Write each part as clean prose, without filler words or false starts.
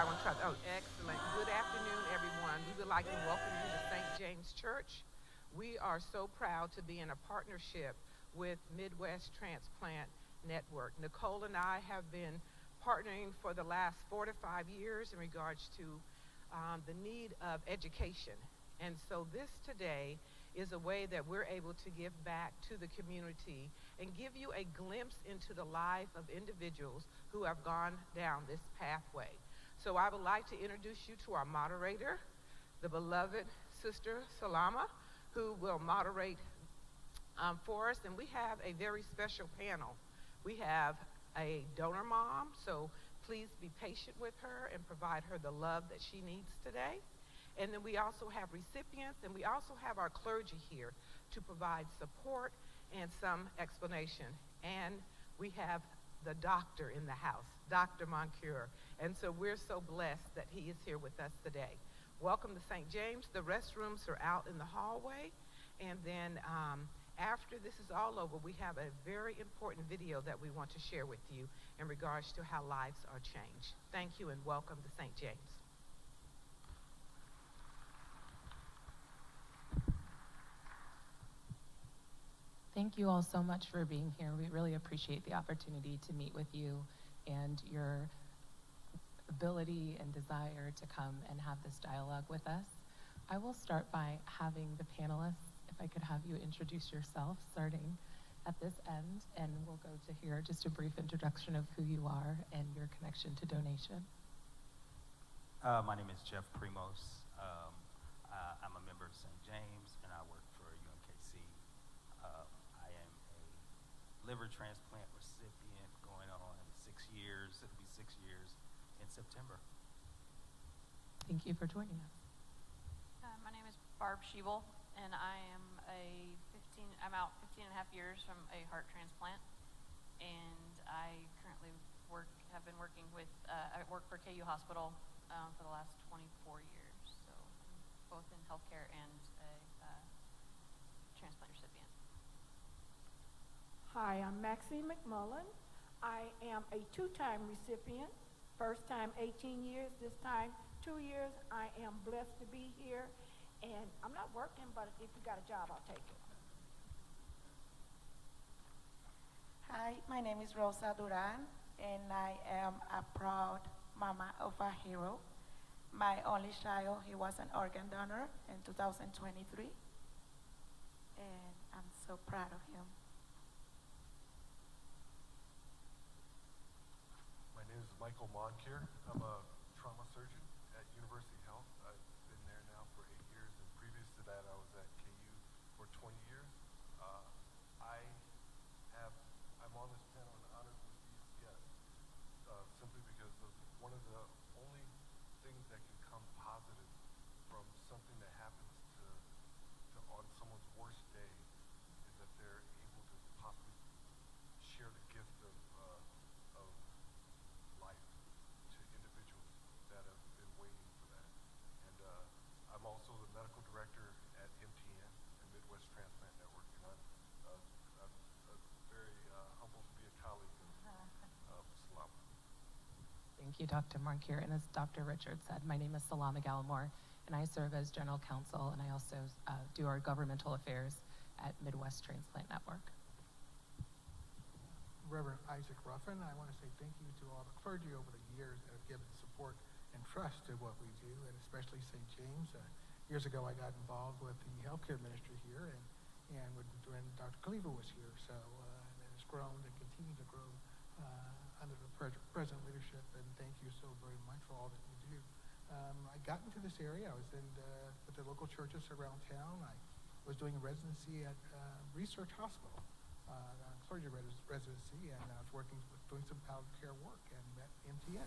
want to try. Oh, excellent. Good afternoon, everyone. We would like to welcome you to St. James Church. We are so proud to be in a partnership with Midwest Transplant Network. Nicole and I have been partnering for the last 4 to 5 years in regards to the need of education. And so this today is a way that we're able to give back to the community and give you a glimpse into the life of individuals who have gone down this pathway. So I would like to introduce you to our moderator, the beloved Sister Salama, who will moderate for us. And we have a very special panel. We have a donor mom, so please be patient with her and provide her the love that she needs today. And then we also have recipients, and we also have our clergy here to provide support and some explanation. And we have the doctor in the house, Dr. Moncure. And so we're so blessed that he is here with us today. Welcome to St. James. The restrooms are out in the hallway. And then after this is all over, we have a very important video that we want to share with you in regards to how lives are changed. Thank you and welcome to St. James. Thank you all so much for being here. We really appreciate the opportunity to meet with you and your ability and desire to come and have this dialogue with us. I will start by having the panelists, if I could have you introduce yourself, starting at this end, and we'll go to here just a brief introduction of who you are and your connection to donation. My name is Jeff Primos. I'm a member of St. James, and I work for UMKC. I am a liver transplant recipient going on 6 years. It'll be 6 years in September. Thank you for joining us. My name is Barb Schiebel, and I'm out 15 and a half years from a heart transplant, and I currently have been working with, I work for KU Hospital for the last 24 years, so I'm both in healthcare and a transplant recipient. Hi, I'm Maxine McMullen. I am a two-time recipient. First time 18 years, this time 2 years. I am blessed to be here, and I'm not working, but if you got a job, I'll take it. Hi, my name is Rosa Duran, and I am a proud mama of a hero. My only child, he was an organ donor in 2023, and I'm so proud of him. My name is Michael Moncure. I'm a trauma surgeon at University Health. I've been there now for 8 years, and previous to that, I was at KU for 20 years. I'm on this panel and honored with these guests simply because one of the only things that can come positive from something that happens to on someone's worst day is that they're able to possibly share the gift of life to individuals that have been waiting for that. And I'm also the medical director at MTN, the Midwest Transplant Network, and I'm very humbled to be a colleague of Salama. Thank you, Dr. Moncure. And as Dr. Richard said, my name is Salama Gallimore, and I serve as General Counsel, and I also do our governmental affairs at Midwest Transplant Network. Reverend Isaac Ruffin, I want to say thank you to all the clergy over the years that have given support and trust to what we do, and especially St. James. Years ago, I got involved with the healthcare ministry here, and when Dr. Cleaver was here, so and it has grown and continued to grow under the present leadership, and thank you so very much for all that you do. I got into this area. I was with the local churches around town. I was doing a residency at Research Hospital, clergy residency, and I was doing some palliative care work and met MTN.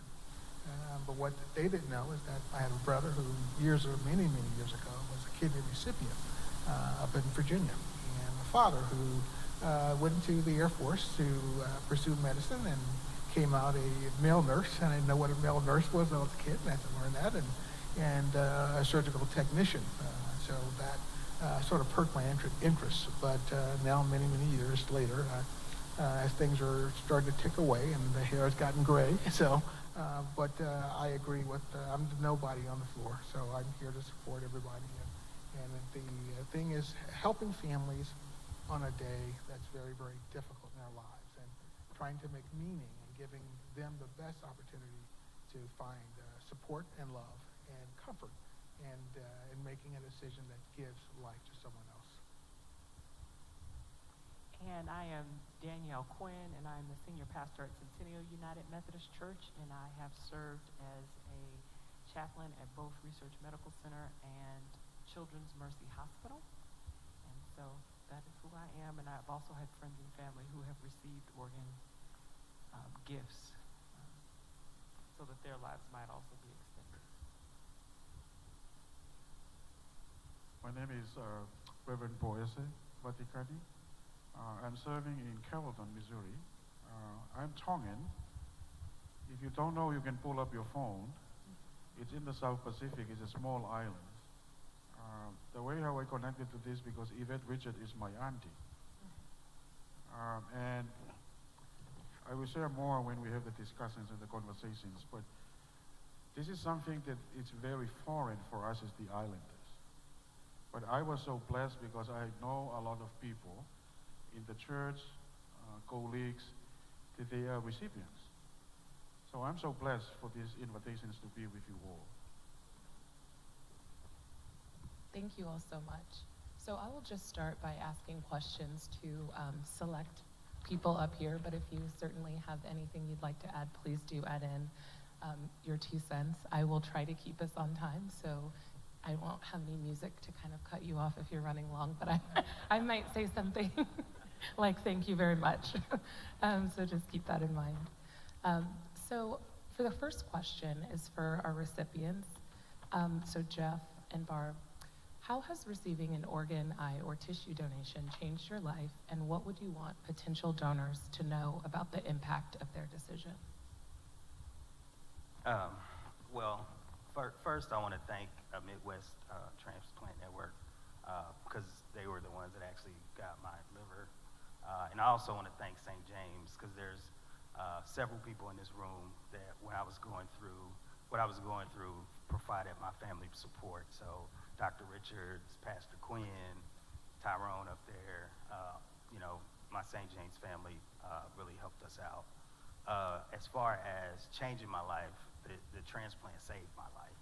But what they didn't know is that I had a brother who many years ago was a kidney recipient up in Virginia, and a father who went into the Air Force to pursue medicine and came out a male nurse, and I didn't know what a male nurse was when I was a kid, and I had to learn that, and a surgical technician. So that sort of perked my interest. But now, many years later, as things are starting to tick away and the hair has gotten gray, so I agree with, I'm the nobody on the floor, so I'm here to support everybody. And the thing is helping families on a day that's very, very difficult in their lives and trying to make meaning and giving them the best opportunity to find support and love and comfort and making a decision that gives life to someone else. And I am Danielle Quinn, and I'm the senior pastor at Centennial United Methodist Church, and I have served as a chaplain at both Research Medical Center and Children's Mercy Hospital. And so that is who I am, and I've also had friends and family who have received organ gifts so that their lives might also be extended. My name is Reverend Boyese Vaticani. I'm serving in Carrollton, Missouri. I'm Tongan. If you don't know, you can pull up your phone. It's in the South Pacific. It's a small island. The way how I connected to this, because Yvette Richard is my auntie. And I will share more when we have the discussions and the conversations, but this is something that it's very foreign for us as the islanders. But I was so blessed because I know a lot of people in the church, colleagues, that they are recipients. So I'm so blessed for these invitations to be with you all. Thank you all so much. So I will just start by asking questions to select people up here, but if you certainly have anything you'd like to add, please do add in your 2 cents. I will try to keep us on time, so I won't have any music to kind of cut you off if you're running long, but I might say something like thank you very much. So just keep that in mind. So for the first question is for our recipients. So Jeff and Barb, how has receiving an organ, eye, or tissue donation changed your life, and what would you want potential donors to know about the impact of their decision? Well, first I want to thank Midwest Transplant Network because they were the ones that actually got my liver. And I also want to thank St. James because there's several people in this room that when I was going through what I was going through provided my family support. So Dr. Richards, Pastor Quinn, Tyrone up there, my St. James family really helped us out. As far as changing my life, the transplant saved my life.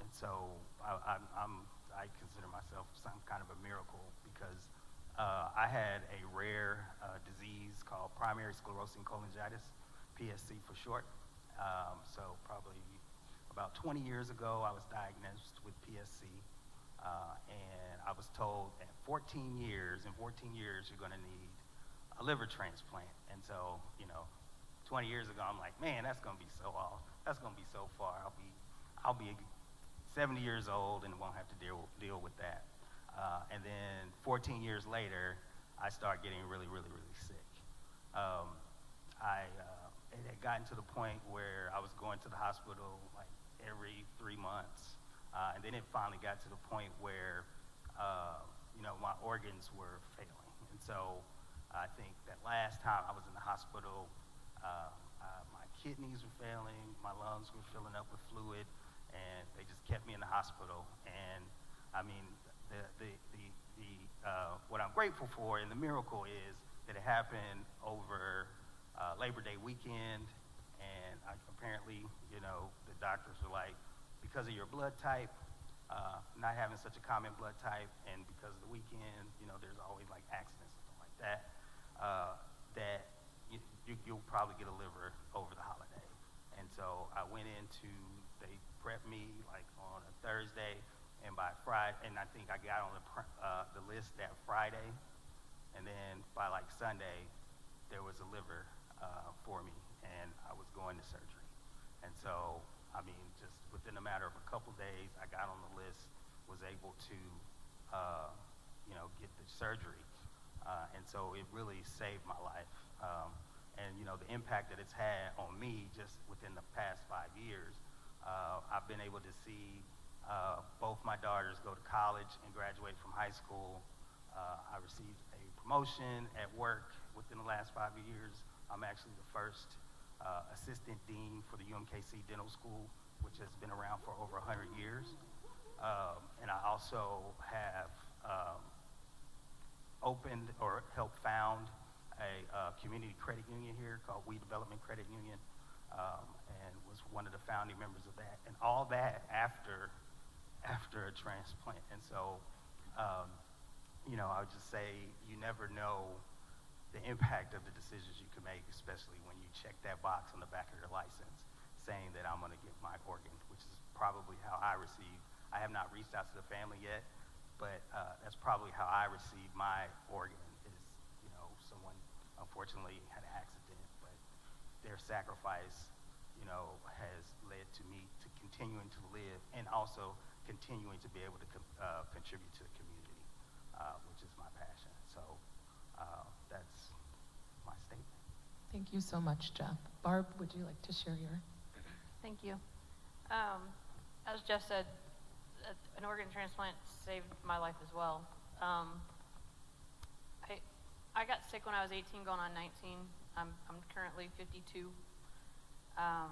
And so I consider myself some kind of a miracle because I had a rare disease called primary sclerosing cholangitis, PSC for short. So probably about 20 years ago, I was diagnosed with PSC, and I was told in 14 years, you're gonna need a liver transplant. And so, 20 years ago, I'm like, man, that's gonna be so off. That's gonna be so far. I'll be 70 years old and won't have to deal with that. And then 14 years later, I started getting really, really, really sick. It had gotten to the point where I was going to the hospital like every 3 months. And then it finally got to the point where, my organs were failing. And so I think that last time I was in the hospital, my kidneys were failing, my lungs were filling up with fluid, and they just kept me in the hospital. And I mean, what I'm grateful for and the miracle is that it happened over Labor Day weekend, and apparently, the doctors were like, because of your blood type, not having such a common blood type, and because of the weekend, there's always like accidents and stuff like that, that you'll probably get a liver over the holiday. And so I went they prepped me like on a Thursday, and by Friday, and I think I got on the list that Friday, and then by like Sunday, there was a liver for me, and I was going to surgery. And so, I mean, just within a matter of a couple days, I got on the list, was able to, get the surgery. And so it really saved my life. And, the impact that it's had on me just within the past 5 years, I've been able to see both my daughters go to college and graduate from high school. I received a promotion at work within the last 5 years. I'm actually the first assistant dean for the UMKC Dental School, which has been around for over 100 years. And I also have opened or helped found a community credit union here called We Development Credit Union, and was one of the founding members of that. And all that after a transplant. And so, you know, I would just say you never know the impact of the decisions you can make, especially when you check that box on the back of your license saying that I'm going to get my organ, which is probably how I received. I have not reached out to the family yet, but that's probably how I received my organ is, you know, someone unfortunately had an accident, but their sacrifice, you know, has led to me to continuing to live and also continuing to be able to contribute to the community, which is my passion. So that's my statement. Thank you so much, Jeff. Barb, would you like to share your? Thank you. As Jeff said, an organ transplant saved my life as well. I got sick when I was 18, going on 19. I'm currently 52. I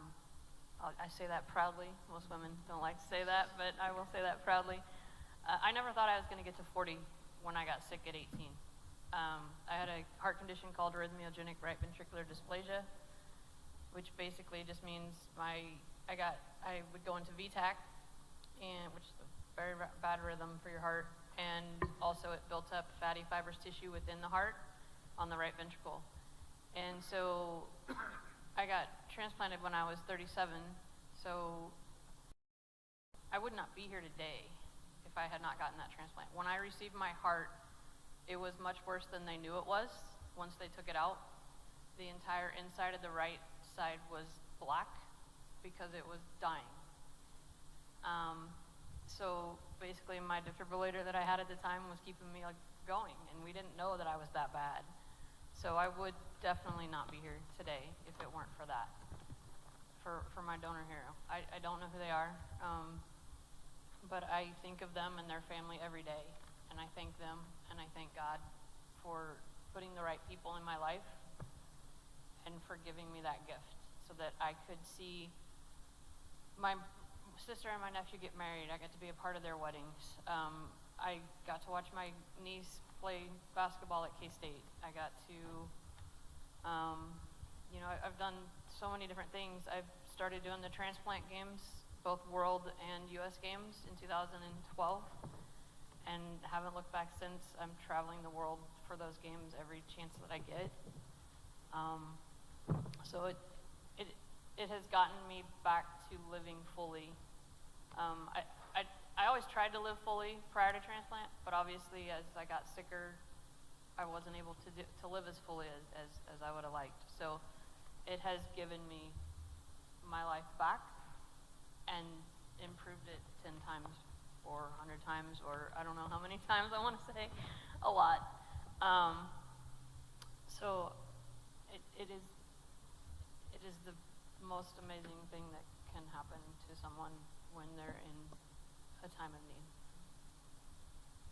say that proudly. Most women don't like to say that, but I will say that proudly. I never thought I was going to get to 40 when I got sick at 18. I had a heart condition called arrhythmogenic right ventricular dysplasia, which basically just means I would go into VTAC, which is a very bad rhythm for your heart, and also it built up fatty fibrous tissue within the heart on the right ventricle. And so I got transplanted when I was 37, so I would not be here today if I had not gotten that transplant. When I received my heart, it was much worse than they knew it was once they took it out. The entire inside of the right side was black because it was dying. So basically my defibrillator that I had at the time was keeping me going, and we didn't know that I was that bad. So I would definitely not be here today if it weren't for that, for my donor hero. I don't know who they are, but I think of them and their family every day, and I thank them, and I thank God for putting the right people in my life and for giving me that gift so that I could see my sister and my nephew get married. I got to be a part of their weddings. I got to watch my niece play basketball at K-State. I got to, you know, I've done so many different things. I've started doing the transplant games, both World and U.S. games in 2012, and haven't looked back since. I'm traveling the world for those games every chance that I get. So it has gotten me back to living fully. I always tried to live fully prior to transplant, but obviously as I got sicker, I wasn't able to live as fully as I would have liked. So it has given me my life back and improved it 10 times or 100 times, or I don't know how many times I want to say, a lot. So it is the most amazing thing that can happen to someone when they're in a time of need.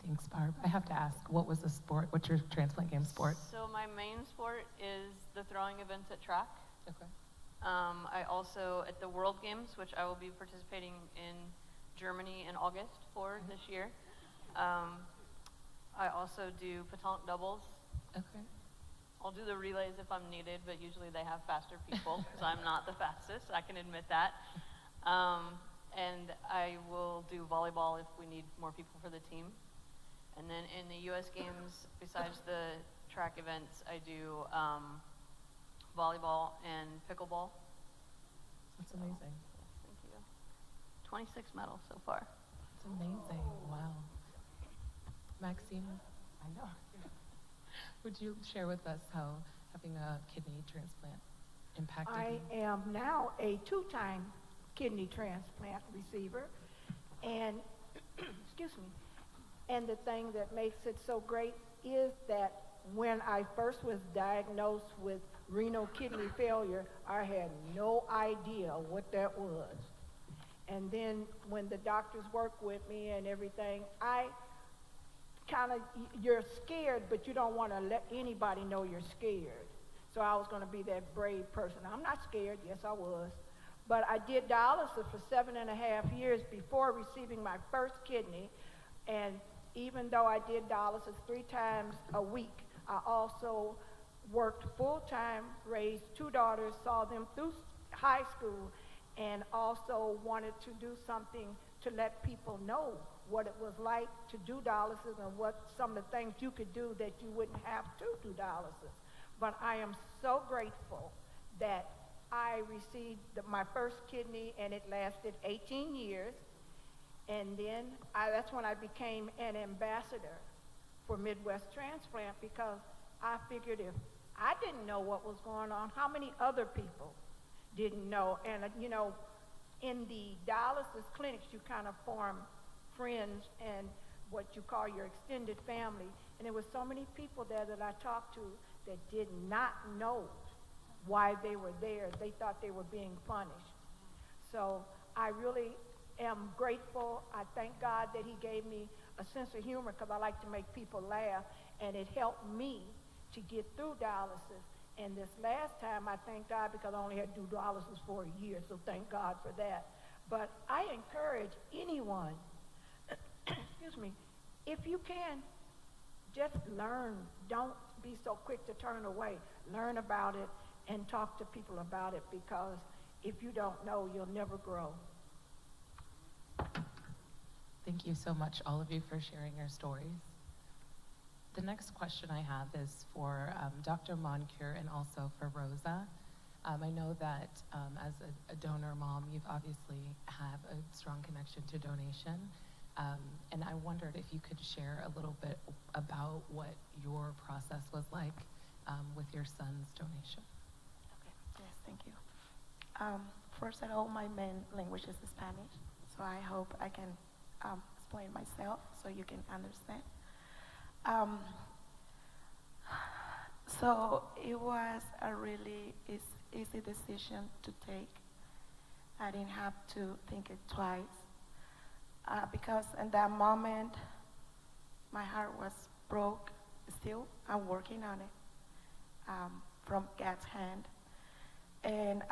Thanks, Barb. I have to ask, what was the sport? What's your transplant game sport? So my main sport is the throwing events at track. Okay. I also, at the World Games, which I will be participating in Germany in August for this year, I also do petanque doubles. Okay. I'll do the relays if I'm needed, but usually they have faster people, because I'm not the fastest, I can admit that. And I will do volleyball if we need more people for the team. And then in the U.S. Games, besides the track events, I do volleyball and pickleball. That's amazing. Thank you. 26 medals so far. That's amazing. Wow. Maxine, I know. Would you share with us how having a kidney transplant impacted I you? am now a 2-time kidney transplant receiver, and excuse me, and the thing that makes it so great is that when I first was diagnosed with renal kidney failure, I had no idea what that was. And then when the doctors worked with me and everything, you're scared, but you don't want to let anybody know you're scared. So I was going to be that brave person. I'm not scared. Yes, I was. But I did dialysis for 7.5 years before receiving my first kidney. And even though I did dialysis 3 times a week, I also worked full-time, raised 2 daughters, saw them through high school, and also wanted to do something to let people know what it was like to do dialysis and what some of the things you could do that you wouldn't have to do dialysis. But I am so grateful that I received my first kidney, and it lasted 18 years. And then that's when I became an ambassador for Midwest Transplant, because I figured if I didn't know what was going on, how many other people didn't know? And, you know, in the dialysis clinics, you kind of form friends and what you call your extended family. And there were so many people there that I talked to that did not know why they were there. They thought they were being punished. So I really am grateful. I thank God that he gave me a sense of humor, because I like to make people laugh, and it helped me to get through dialysis. And this last time, I thank God, because I only had to do dialysis for a year, so thank God for that. But I encourage anyone, excuse me, if you can, just learn. Don't be so quick to turn away. Learn about it and talk to people about it, because if you don't know, you'll never grow. Thank you so much, all of you, for sharing your stories. The next question I have is for Dr. Moncure and also for Rosa. I know that as a donor mom, you've obviously have a strong connection to donation. And I wondered if you could share a little bit about what your process was like with your son's donation. Okay, yes, thank you. First of all, my main language is Spanish, so I hope I can explain myself so you can understand. So it was a really easy decision to take. I didn't have to think it twice, because in that moment, my heart was broke. Still, I'm working on it from God's hand. And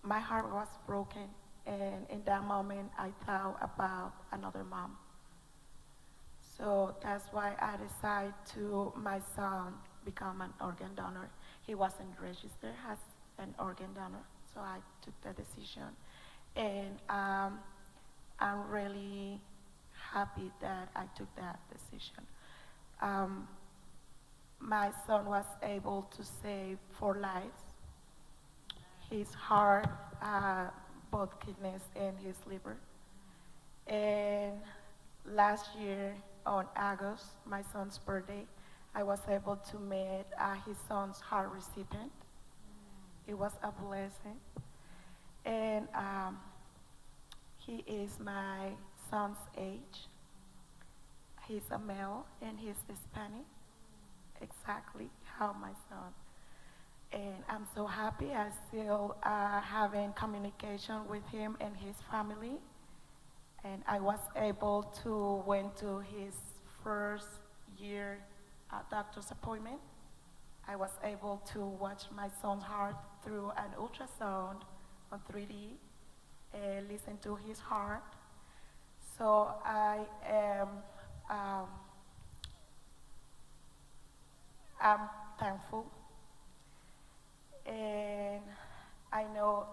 my heart was broken. And in that moment, I thought about another mom. So that's why I decided to my son become an organ donor. He wasn't registered as an organ donor, so I took the decision. And I'm really happy that I took that decision. My son was able to save 4 lives. His heart, both kidneys and his liver. And last year on August, my son's birthday, I was able to meet his son's heart recipient. It was a blessing. And he is my son's age. He's a male and he's Hispanic, exactly how my son. And I'm so happy. I still having communication with him and his family. And I was able to went to his first year doctor's appointment. I was able to watch my son's heart through an ultrasound on 3D and listen to his heart. So I am I'm thankful. And I know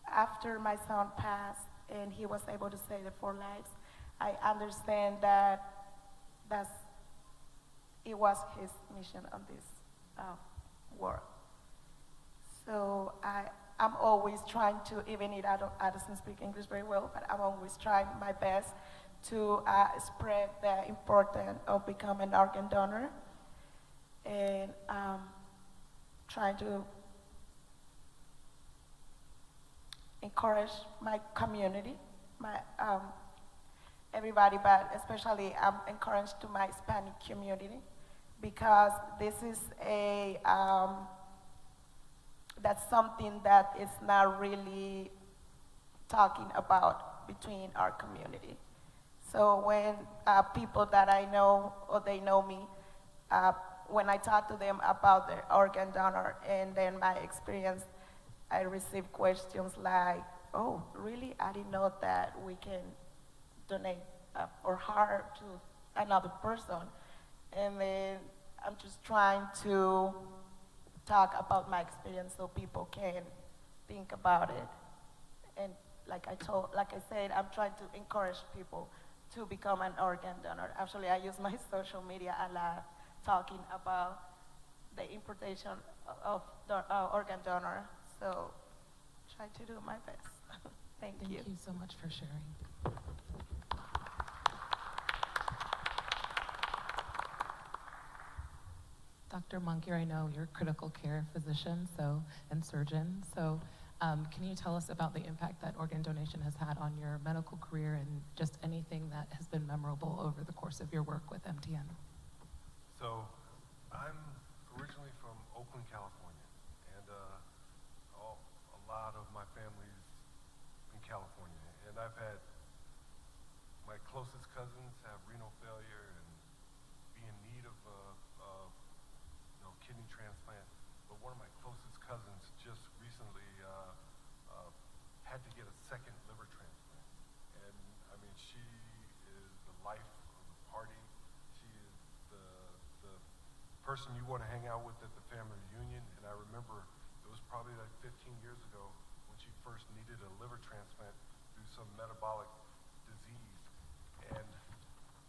after my son passed and he was able to save the 4 lives, I understand that it was his mission on this world. So I'm always trying to, even if I don't speak English very well, but I'm always trying my best to spread the importance of becoming an organ donor, and trying to encourage my community, everybody, but especially I'm encouraged to my Hispanic community, because this is that's something that is not really talking about between our community. So when people that I know or they know me, when I talked to them about the organ donor and then my experience, I received questions like, oh, really? I didn't know that we can donate our heart to another person. And then I'm just trying to talk about my experience so people can think about it. And like I said, I'm trying to encourage people to become an organ donor. Actually, I use my social media a lot talking about the importation of organ donor. So try to do my best. Thank you. Thank you so much for sharing. Dr. Moncur, I know you're a critical care physician and surgeon, so can you tell us about the impact that organ donation has had on your medical career and just anything that has been memorable over the course of your work with MTN? So, I'm originally from Oakland, California, and a lot of my family's in California, and I've had my closest cousins have renal failure and be in need of kidney transplant. But one of my closest cousins just recently had to get a second liver transplant, and I mean she is the life of the party. She is the person you want to hang out with at the family reunion. And I remember it was probably like 15 years ago when she first needed a liver transplant through some metabolic disease, and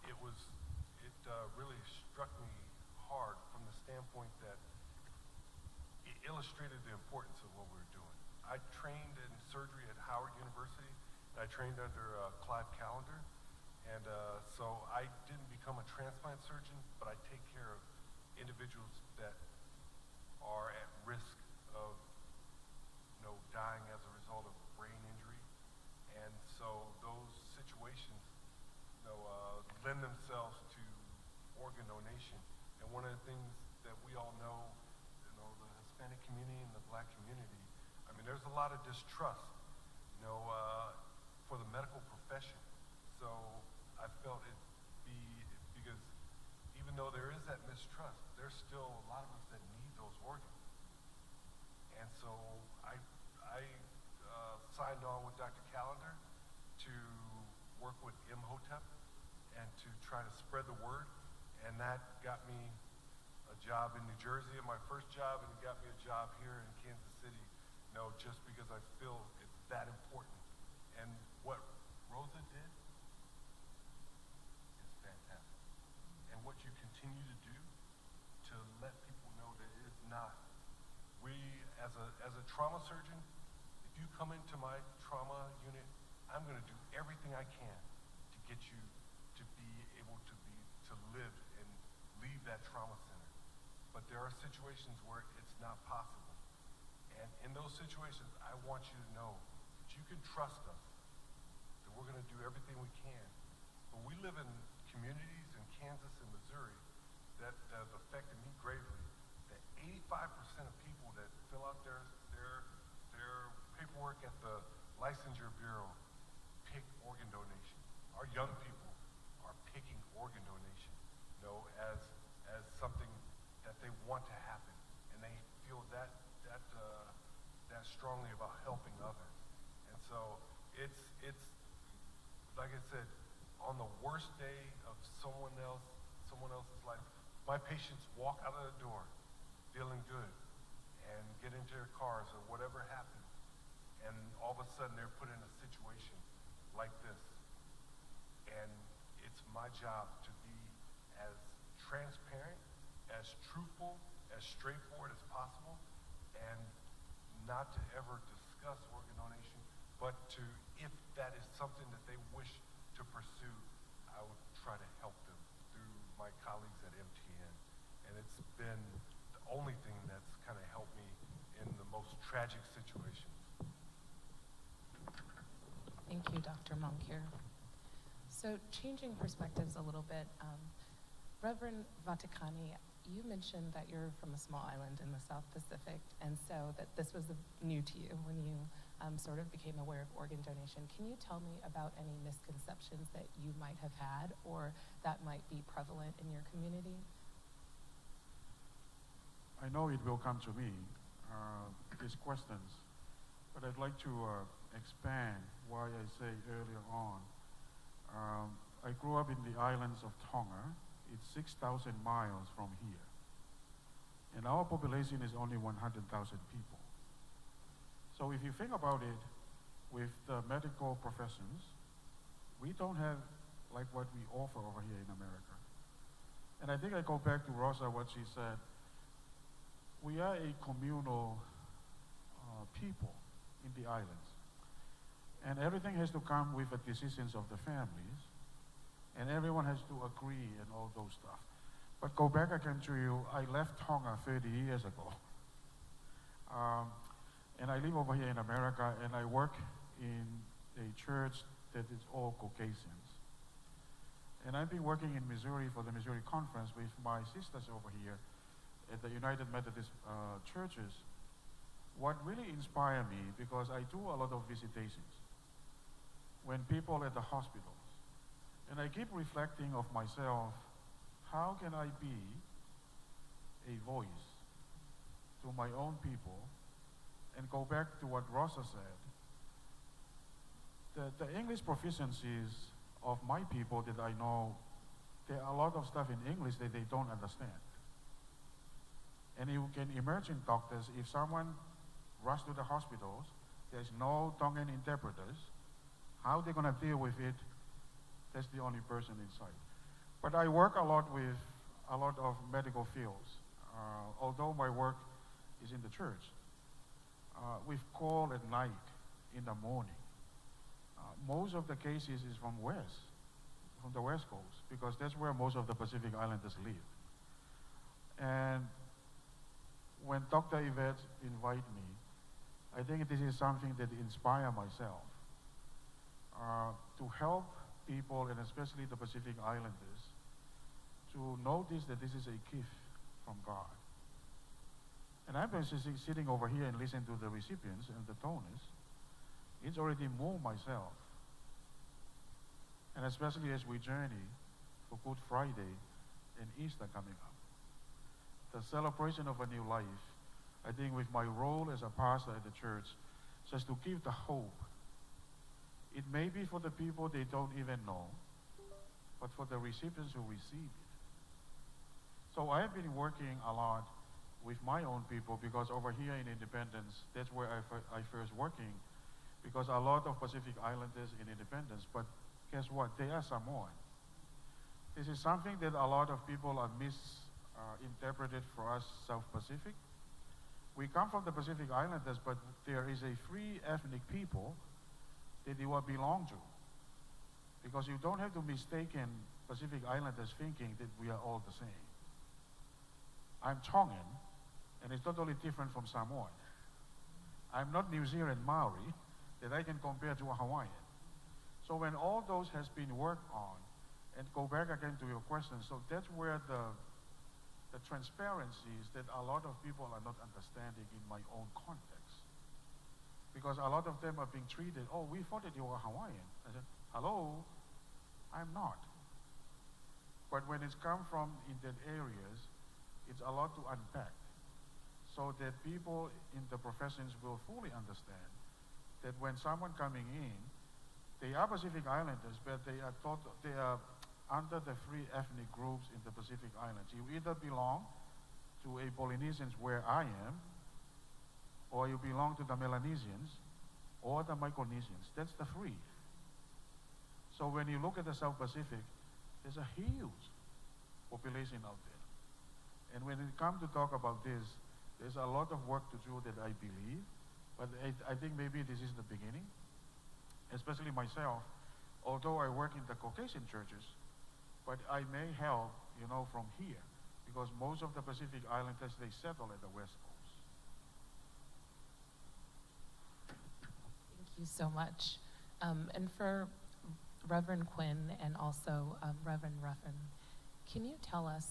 it really struck me hard from the standpoint that it illustrated the importance of what we were doing. I trained in surgery at Howard University, and I trained under Clive Callender, and so I didn't become a transplant surgeon, but I take care of individuals that are at risk of dying as a result of brain injury, and so those situations lend themselves to organ donation. And one of the things that we all know, the Hispanic community and the Black community, I mean, there's a lot of distrust, for the medical profession. So I felt because even though there is that mistrust, there's still a lot of us that need those organs. And so I signed on with Dr. Callender to work with Imhotep and to try to spread the word. And that got me a job in New Jersey, my first job, and it got me a job here in Kansas City, just because I feel it's that important. And what Rosa did is fantastic. And what you continue to do to let people know that it is not. We, as a trauma surgeon, if you come into my trauma unit, I'm going to do everything I can to get you to be able to live and leave that trauma center. But there are situations where it's not possible. And in those situations, I want you to know that you can trust us, that we're going to do everything we can. But we live in communities in Kansas and Missouri that have affected me gravely, that 85% of people that fill out their paperwork at the Licensure Bureau pick organ donation. Our young people are picking organ donation, as something that they want to happen, and they feel that strongly about helping others. And so it's like I said, on the worst day of someone else's life, my patients walk out of the door feeling good and get into their cars or whatever happens, and all of a sudden they're put in a situation like this. And it's my job to be as transparent, as truthful, as straightforward as possible, and not to ever discuss organ donation, but if that is something that they wish to pursue, I would try to help them through my colleagues at MTN. And it's been the only thing that's kind of helped me in the most tragic situations. Thank you, Dr. Moncur. So changing perspectives a little bit, Reverend Vaticani, you mentioned that you're from a small island in the South Pacific, and so that this was new to you when you sort of became aware of organ donation. Can you tell me about any misconceptions that you might have had or that might be prevalent in your community? I know it will come to me, these questions, but I'd like to expand why I say earlier on. I grew up in the islands of Tonga. It's 6,000 miles from here. And our population is only 100,000 people. So if you think about it, with the medical professions, we don't have like what we offer over here in America. And I think I go back to Rosa, what she said. We are a communal people in the islands. And everything has to come with the decisions of the families. And everyone has to agree and all those stuff. But go back again to you, I left Tonga 30 years ago. And I live over here in America, and I work in a church that is all Caucasians. And I've been working in Missouri for the Missouri Conference with my sisters over here at the United Methodist churches. What really inspired me, because I do a lot of visitations, when people at the hospitals, and I keep reflecting of myself, how can I be a voice to my own people? And go back to what Rosa said, the English proficiencies of my people that I know, there are a lot of stuff in English that they don't understand. And you can imagine, doctors, if someone rushes to the hospitals, there's no Tongan interpreters, how they're going to deal with it, that's the only person inside. But I work a lot with a lot of medical fields. Although my work is in the church, we've called at night, in the morning. Most of the cases is from the West Coast, because that's where most of the Pacific Islanders live. And when Dr. Yvette invited me, I think this is something that inspired myself to help people, and especially the Pacific Islanders, to notice that this is a gift from God. And I've been sitting over here and listening to the recipients and the donors. It's already moved myself. And especially as we journey for Good Friday and Easter coming up. The celebration of a new life, I think with my role as a pastor at the church, just to give the hope. It may be for the people they don't even know, but for the recipients who receive it. So I have been working a lot with my own people, because over here in Independence, that's where I first working, because a lot of Pacific Islanders in Independence, but guess what? They are Samoan. This is something that a lot of people are misinterpreted for us South Pacific. We come from the Pacific Islanders, but there is a free ethnic people that you belong to. Because you don't have to mistaken Pacific Islanders thinking that we are all the same. I'm Tongan, and it's totally different from Samoan. I'm not New Zealand Maori that I can compare to a Hawaiian. So when all those has been worked on, and go back again to your question, so that's where the transparencies that a lot of people are not understanding in my own context. Because a lot of them are being treated, oh, we thought that you were Hawaiian. I said, hello, I'm not. But when it's come from in that areas, it's a lot to unpack, so that people in the professions will fully understand that when someone coming in, they are Pacific Islanders, but they are under the three ethnic groups in the Pacific Islands. You either belong to a Polynesians where I am, or you belong to the Melanesians, or the Micronesians. That's the three. So when you look at the South Pacific, there's a huge population out there. And when it comes to talk about this, there's a lot of work to do that I believe, but I think maybe this is the beginning. Especially myself, although I work in the Caucasian churches, but I may help, from here, because most of the Pacific Islanders, they settle at the West Coast. Thank you so much. And for Reverend Quinn and also Reverend Ruffin, can you tell us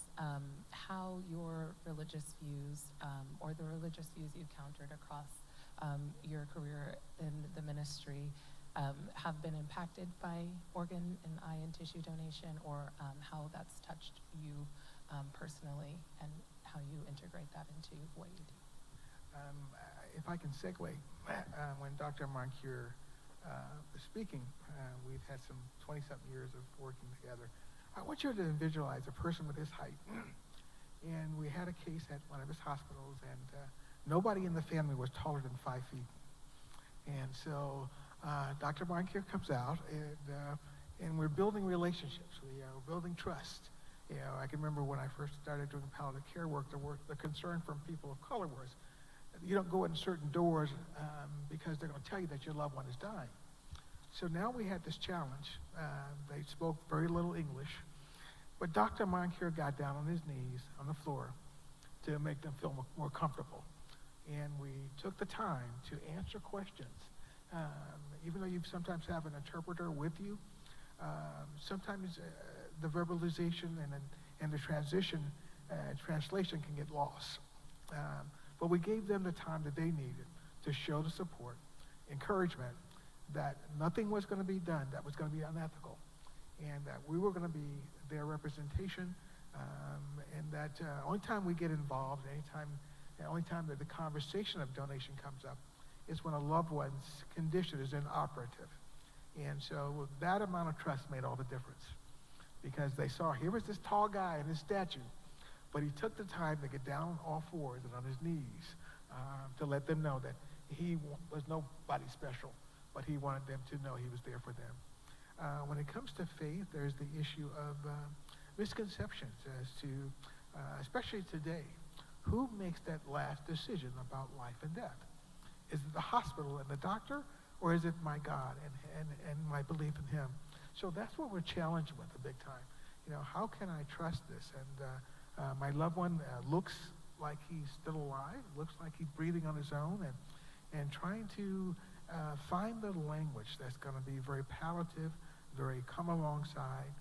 how your religious views or the religious views you've encountered across your career in the ministry have been impacted by organ and eye and tissue donation, or how that's touched you personally, and how you integrate that into what you do. If I can segue, when Dr. Moncure was speaking, we've had some 20-something years of working together. I want you to visualize a person with his height. And we had a case at one of his hospitals, and nobody in the family was taller than 5 feet. And so Dr. Moncure comes out, and we're building relationships. We're building trust. I can remember when I first started doing palliative care work, the concern from people of color was, you don't go in certain doors because they're going to tell you that your loved one is dying. So now we had this challenge. They spoke very little English, but Dr. Moncure got down on his knees on the floor to make them feel more comfortable. And we took the time to answer questions. Even though you sometimes have an interpreter with you, sometimes the verbalization and the translation can get lost. But we gave them the time that they needed to show the support, encouragement, that nothing was going to be done that was going to be unethical, and that we were going to be their representation, and that only time we get involved, the only time that the conversation of donation comes up is when a loved one's condition is inoperative. And so that amount of trust made all the difference, because they saw here was this tall guy in his statue, but he took the time to get down on all fours and on his knees to let them know that he was nobody special, but he wanted them to know he was there for them. When it comes to faith, there's the issue of misconceptions as to, especially today, who makes that last decision about life and death? Is it the hospital and the doctor, or is it my God and my belief in him? So that's what we're challenged with a big time. How can I trust this? And my loved one looks like he's still alive, looks like he's breathing on his own, and trying to find the language that's going to be very palliative, very come alongside,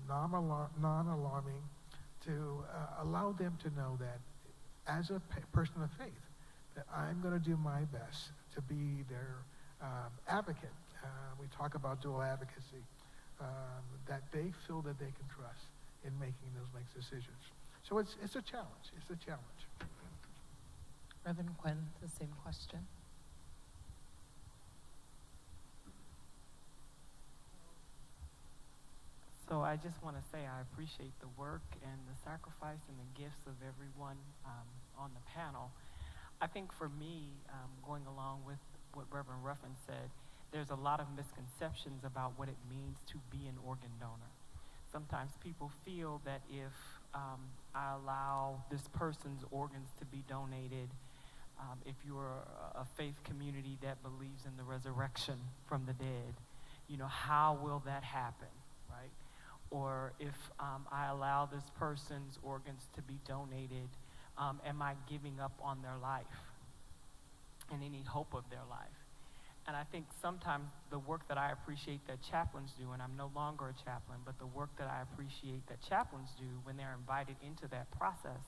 non-alarming, to allow them to know that as a person of faith, that I'm going to do my best to be their advocate. We talk about dual advocacy, that they feel that they can trust in making those next decisions. So it's a challenge. It's a challenge. Reverend Quinn, the same question. So I just want to say I appreciate the work and the sacrifice and the gifts of everyone on the panel. I think for me, going along with what Reverend Ruffin said, there's a lot of misconceptions about what it means to be an organ donor. Sometimes people feel that if I allow this person's organs to be donated, if you're a faith community that believes in the resurrection from the dead, how will that happen, right? Or if I allow this person's organs to be donated, am I giving up on their life and any hope of their life? And I think sometimes the work that I appreciate that chaplains do, and I'm no longer a chaplain, but the work that I appreciate that chaplains do when they're invited into that process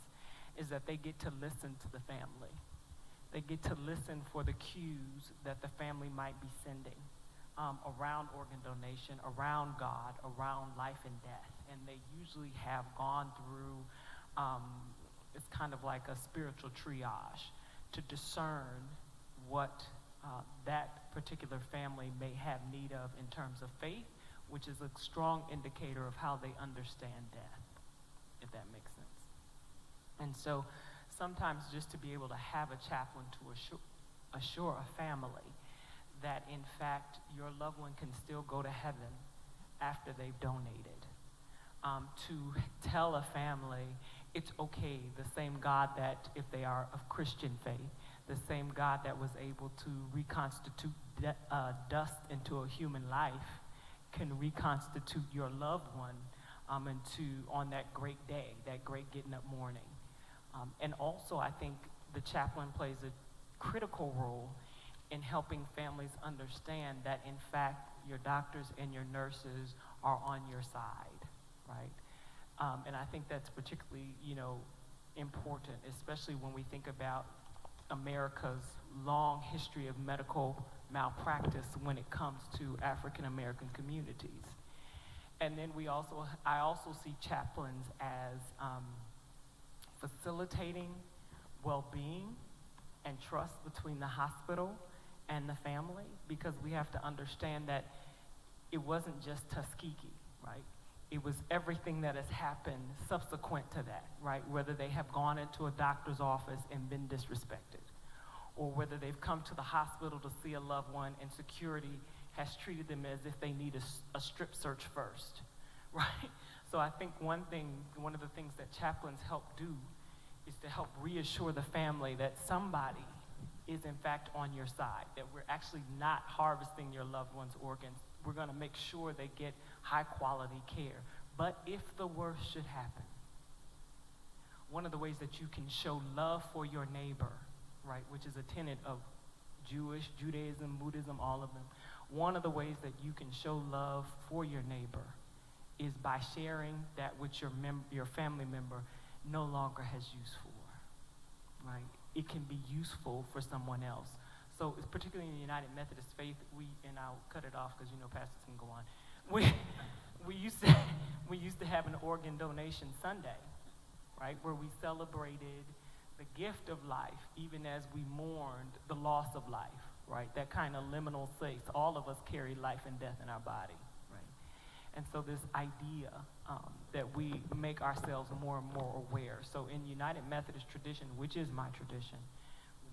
is that they get to listen to the family. They get to listen for the cues that the family might be sending around organ donation, around God, around life and death. And they usually have gone through, it's kind of like a spiritual triage to discern what that particular family may have need of in terms of faith, which is a strong indicator of how they understand death, if that makes sense. And so sometimes just to be able to have a chaplain to assure a family that in fact your loved one can still go to heaven after they've donated. To tell a family it's okay, the same God that, if they are of Christian faith, the same God that was able to reconstitute dust into a human life can reconstitute your loved one on that great day, that great getting up morning. And also I think the chaplain plays a critical role in helping families understand that in fact your doctors and your nurses are on your side, right? And I think that's particularly, important, especially when we think about America's long history of medical malpractice when it comes to African American communities. And then I also see chaplains as facilitating well-being and trust between the hospital and the family, because we have to understand that it wasn't just Tuskegee, right? It was everything that has happened subsequent to that, right? Whether they have gone into a doctor's office and been disrespected, or whether they've come to the hospital to see a loved one and security has treated them as if they need a strip search first, right? So I think one of the things that chaplains help do is to help reassure the family that somebody is in fact on your side, that we're actually not harvesting your loved one's organs. We're gonna make sure they get high quality care. But if the worst should happen, one of the ways that you can show love for your neighbor, right, which is a tenet of Judaism, Buddhism, all of them, one of the ways that you can show love for your neighbor is by sharing that which your family member no longer has use for, right? It can be useful for someone else. So it's particularly in the United Methodist faith, and I'll cut it off because you know pastors can go on. We used to have an organ donation Sunday, right, where we celebrated the gift of life even as we mourned the loss of life, right? That kind of liminal space. All of us carry life and death in our body, right? And so this idea that we make ourselves more and more aware. So in United Methodist tradition, which is my tradition,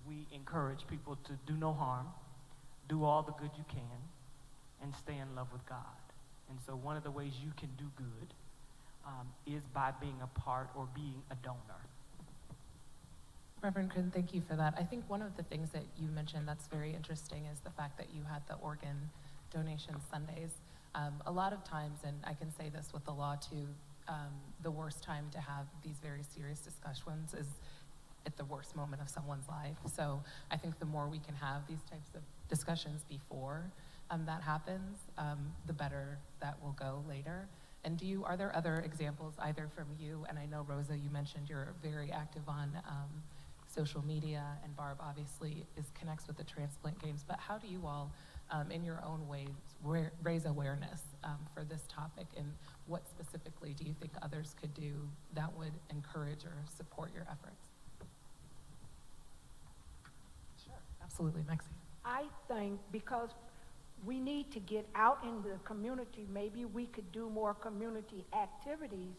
we encourage people to do no harm, do all the good you can, and stay in love with God. And so one of the ways you can do good is by being a part or being a donor. Reverend Quinn, thank you for that. I think one of the things that you mentioned that's very interesting is the fact that you had the organ donation Sundays. A lot of times, and I can say this with the law too, the worst time to have these very serious discussions is at the worst moment of someone's life. So I think the more we can have these types of discussions before that happens, the better that will go later. And are there other examples either from you, and I know Rosa, you mentioned you're very active on social media, and Barb obviously connects with the Transplant Games, but how do you all, in your own ways, raise awareness for this topic, and what specifically do you think others could do that would encourage or support your efforts? Sure, absolutely, Maxie. I think because we need to get out in the community, maybe we could do more community activities,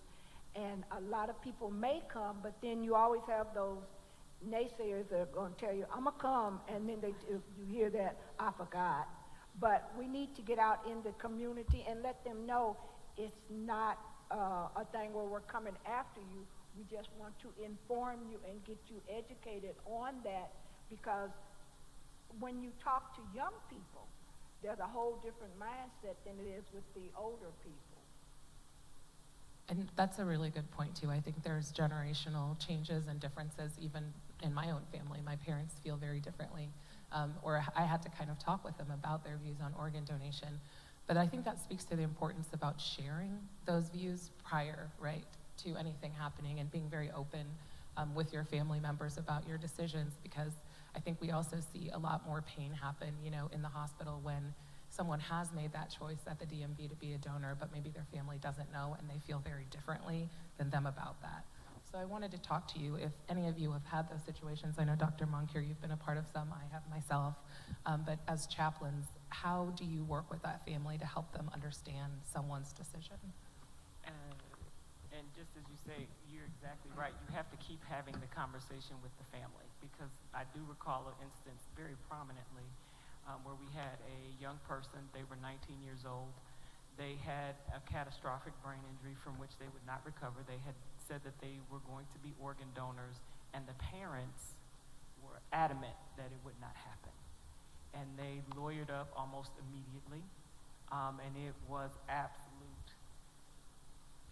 and a lot of people may come, but then you always have those naysayers that are going to tell you, I'm going to come, and then you hear that, I forgot. But we need to get out in the community and let them know it's not a thing where we're coming after you. We just want to inform you and get you educated on that, because when you talk to young people, there's a whole different mindset than it is with the older people. And that's a really good point too. I think there's generational changes and differences even in my own family. My parents feel very differently, or I had to kind of talk with them about their views on organ donation. But I think that speaks to the importance about sharing those views prior, right, to anything happening, and being very open with your family members about your decisions, because I think we also see a lot more pain happen, in the hospital when someone has made that choice at the DMV to be a donor, but maybe their family doesn't know and they feel very differently than them about that. So I wanted to talk to you if any of you have had those situations. I know Dr. Moncure, you've been a part of some, I have myself, but as chaplains, how do you work with that family to help them understand someone's decision? And just as you say, you're exactly right. You have to keep having the conversation with the family, because I do recall an instance very prominently where we had a young person, they were 19 years old. They had a catastrophic brain injury from which they would not recover. They had said that they were going to be organ donors, and the parents were adamant that it would not happen. And they lawyered up almost immediately, and it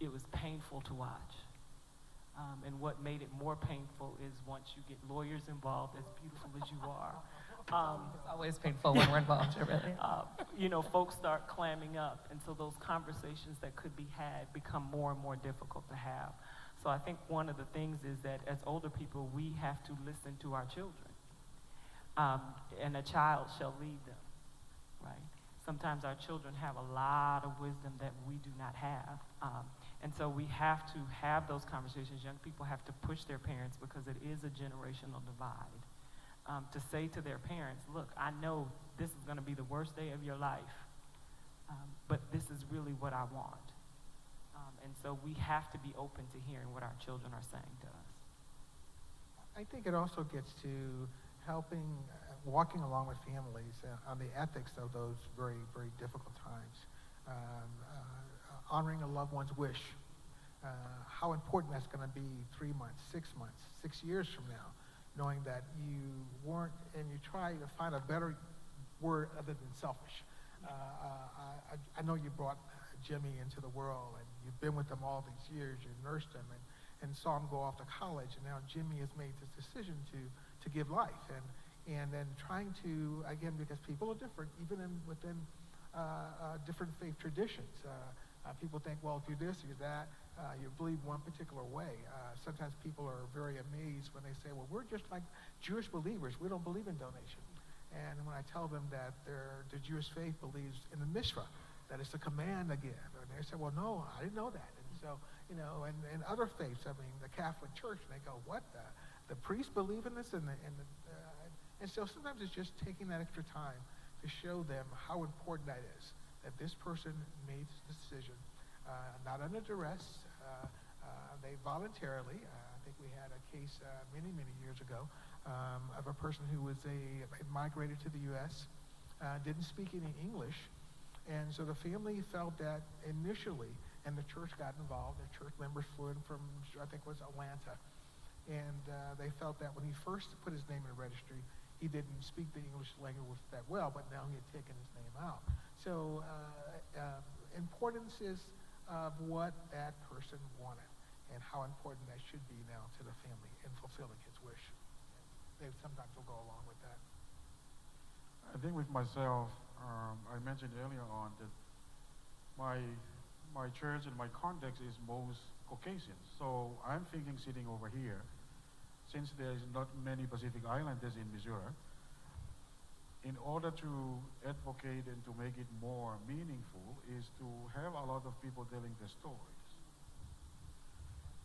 was painful to watch. And what made it more painful is once you get lawyers involved, as beautiful as you are, it's always painful when we're involved, really. Folks start clamming up, and so those conversations that could be had become more and more difficult to have. So I think one of the things is that as older people, we have to listen to our children, and a child shall lead them, right? Sometimes our children have a lot of wisdom that we do not have, And so we have to have those conversations. Young people have to push their parents because it is a generational divide. To say to their parents, look, I know this is going to be the worst day of your life, but this is really what I want. And so we have to be open to hearing what our children are saying to us. I think it also gets to helping, walking along with families on the ethics of those very, very difficult times. Honoring a loved one's wish, how important that's going to be 3 months, 6 years from now, knowing that you weren't, and you try to find a better word other than selfish. I know you brought Jimmy into the world, and you've been with him all these years, you nursed him, and saw him go off to college, and now Jimmy has made this decision to give life, and then trying to, again, because people are different, even within different faith traditions. People think, well, if you're this, you're that, you believe one particular way. Sometimes people are very amazed when they say, well, we're just like Jewish believers. We don't believe in donation. And when I tell them that the Jewish faith believes in the Mishra, that it's a command to give, and they say, well, no, I didn't know that. And so, and other faiths, I mean, the Catholic Church, and they go, what? The priests believe in this? And so sometimes it's just taking that extra time to show them how important that is, that this person made this decision, not under duress. They voluntarily, I think we had a case many, many years ago of a person who was migrated to the U.S., didn't speak any English, and so the family felt that initially, and the church got involved, the church members flew in from, I think it was Atlanta, and they felt that when he first put his name in the registry, he didn't speak the English language that well, but now he had taken his name out. So importance is of what that person wanted and how important that should be now to the family in fulfilling his wish. They sometimes will go along with that. I think with myself, I mentioned earlier on that my church and my context is most Caucasian. So I'm thinking sitting over here, since there is not many Pacific Islanders in Missouri, in order to advocate and to make it more meaningful is to have a lot of people telling their stories.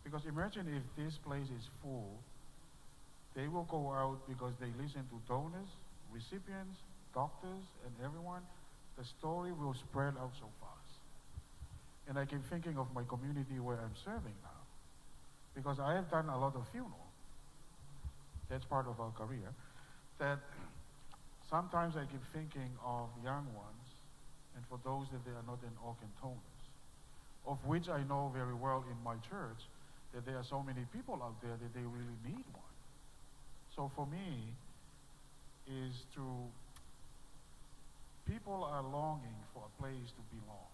Because imagine if this place is full, they will go out because they listen to donors, recipients, doctors, and everyone. The story will spread out so fast. And I keep thinking of my community where I'm serving now, because I have done a lot of funeral. That's part of our career. That sometimes I keep thinking of young ones, and for those that they are not in organ donors, of which I know very well in my church that there are so many people out there that they really need one. So for me, is to, people are longing for a place to belong.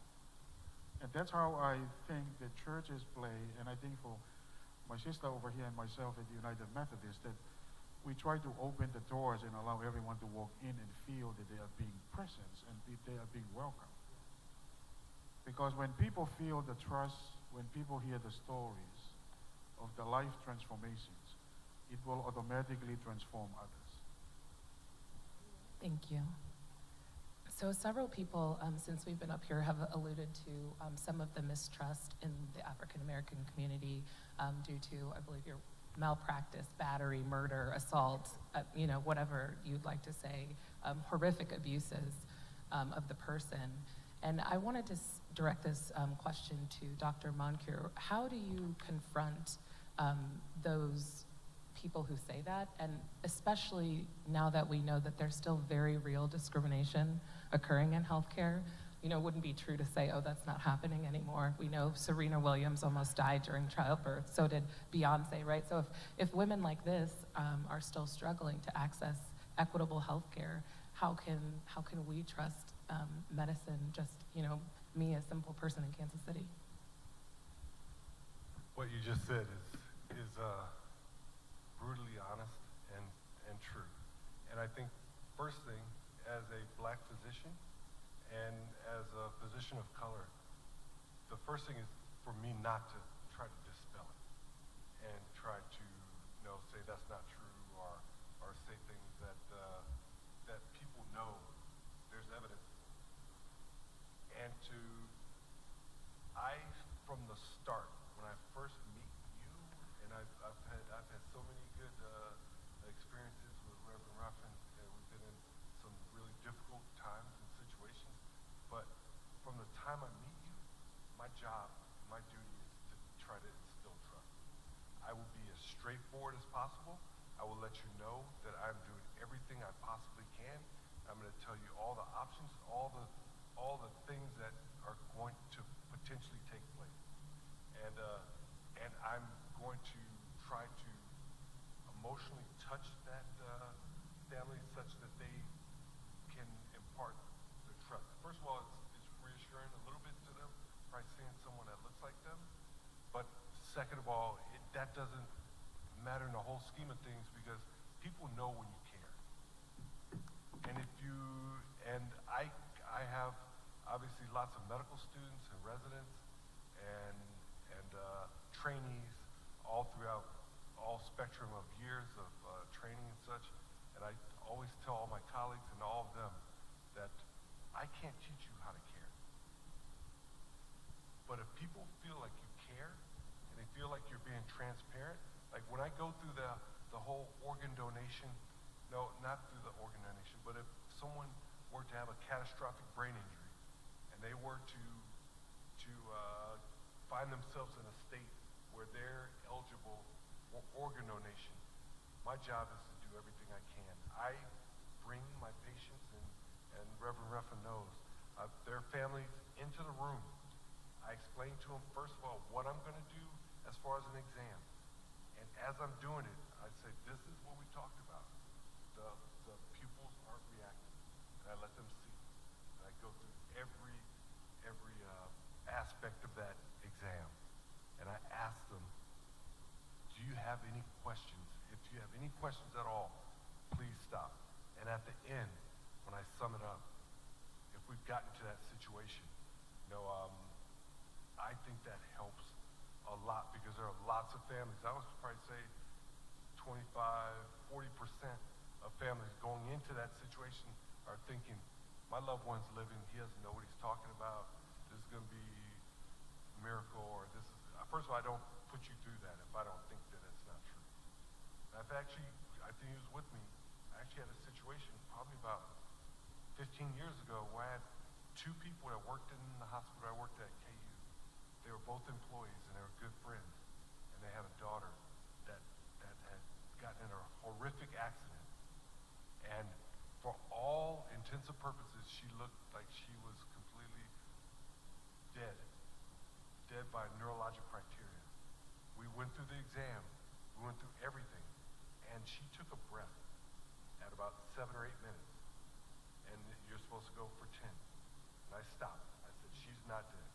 And that's how I think that churches play, and I think for my sister over here and myself at the United Methodist, that we try to open the doors and allow everyone to walk in and feel that they are being present and they are being welcome. Because when people feel the trust, when people hear the stories of the life transformations, it will automatically transform others. Thank you. So several people, since we've been up here, have alluded to some of the mistrust in the African American community due to, I believe, your malpractice, battery, murder, assault, whatever you'd like to say, horrific abuses of the person. And I wanted to direct this question to Dr. Moncure. How do you confront those people who say that, and especially now that we know that there's still very real discrimination occurring in healthcare? It wouldn't be true to say, oh, that's not happening anymore. We know Serena Williams almost died during childbirth, so did Beyonce, right? So if women like this are still struggling to access equitable healthcare, how can we trust medicine, just, me, a simple person in Kansas City? What you just said is brutally honest and true. And I think first thing, as a black physician and as a physician of color, the first thing is for me not to try to dispel it and try to say that's not true or say things that people know there's evidence. And from the start, straightforward as possible. I will let you know that I'm doing everything I possibly can. I'm going to tell you all the options, all the things that are going to potentially take place. And I'm going to try to emotionally touch that family such that they can impart the trust. First of all, it's reassuring a little bit to them, by seeing someone that looks like them. But second of all, that doesn't matter in the whole scheme of things because people know when you care. And I have obviously lots of medical students and residents and trainees all throughout all spectrum of years of training and such. And I always tell all my colleagues and all of them that I can't teach you how to care. But if people feel like you care and they feel like you're being transparent, like when I go through the whole organ donation, no, not through the organ donation, but if someone were to have a catastrophic brain injury and they were to find themselves in a state where they're eligible for organ donation, my job is to do everything I can. I bring my patients, and Reverend Ruffin knows, their families into the room. I explain to them, first of all, what I'm going to do as far as an exam. And as I'm doing it, I say, this is what we talked about. The pupils aren't reacting. And I let them see. And I go through every aspect of that exam. And I ask them, do you have any questions? If you have any questions at all, please stop. And at the end, when I sum it up, if we've gotten to that situation, I think that helps a lot because there are lots of families. I would probably say 25, 40% of families going into that situation are thinking, my loved one's living, he doesn't know what he's talking about, this is going to be a miracle, or this is, first of all, I don't put you through that if I don't think that it's not true. I think he was with me, I actually had a situation probably about 15 years ago where I had two people that worked in the hospital I worked at KU. They were both employees and they were good friends, and they had a daughter that had gotten in a horrific accident. And for all intents and purposes, she looked like she was completely dead by neurologic criteria. We went through the exam, we went through everything, and she took a breath at about 7 or 8 minutes, and you're supposed to go for 10. And I stopped. I said, she's not dead.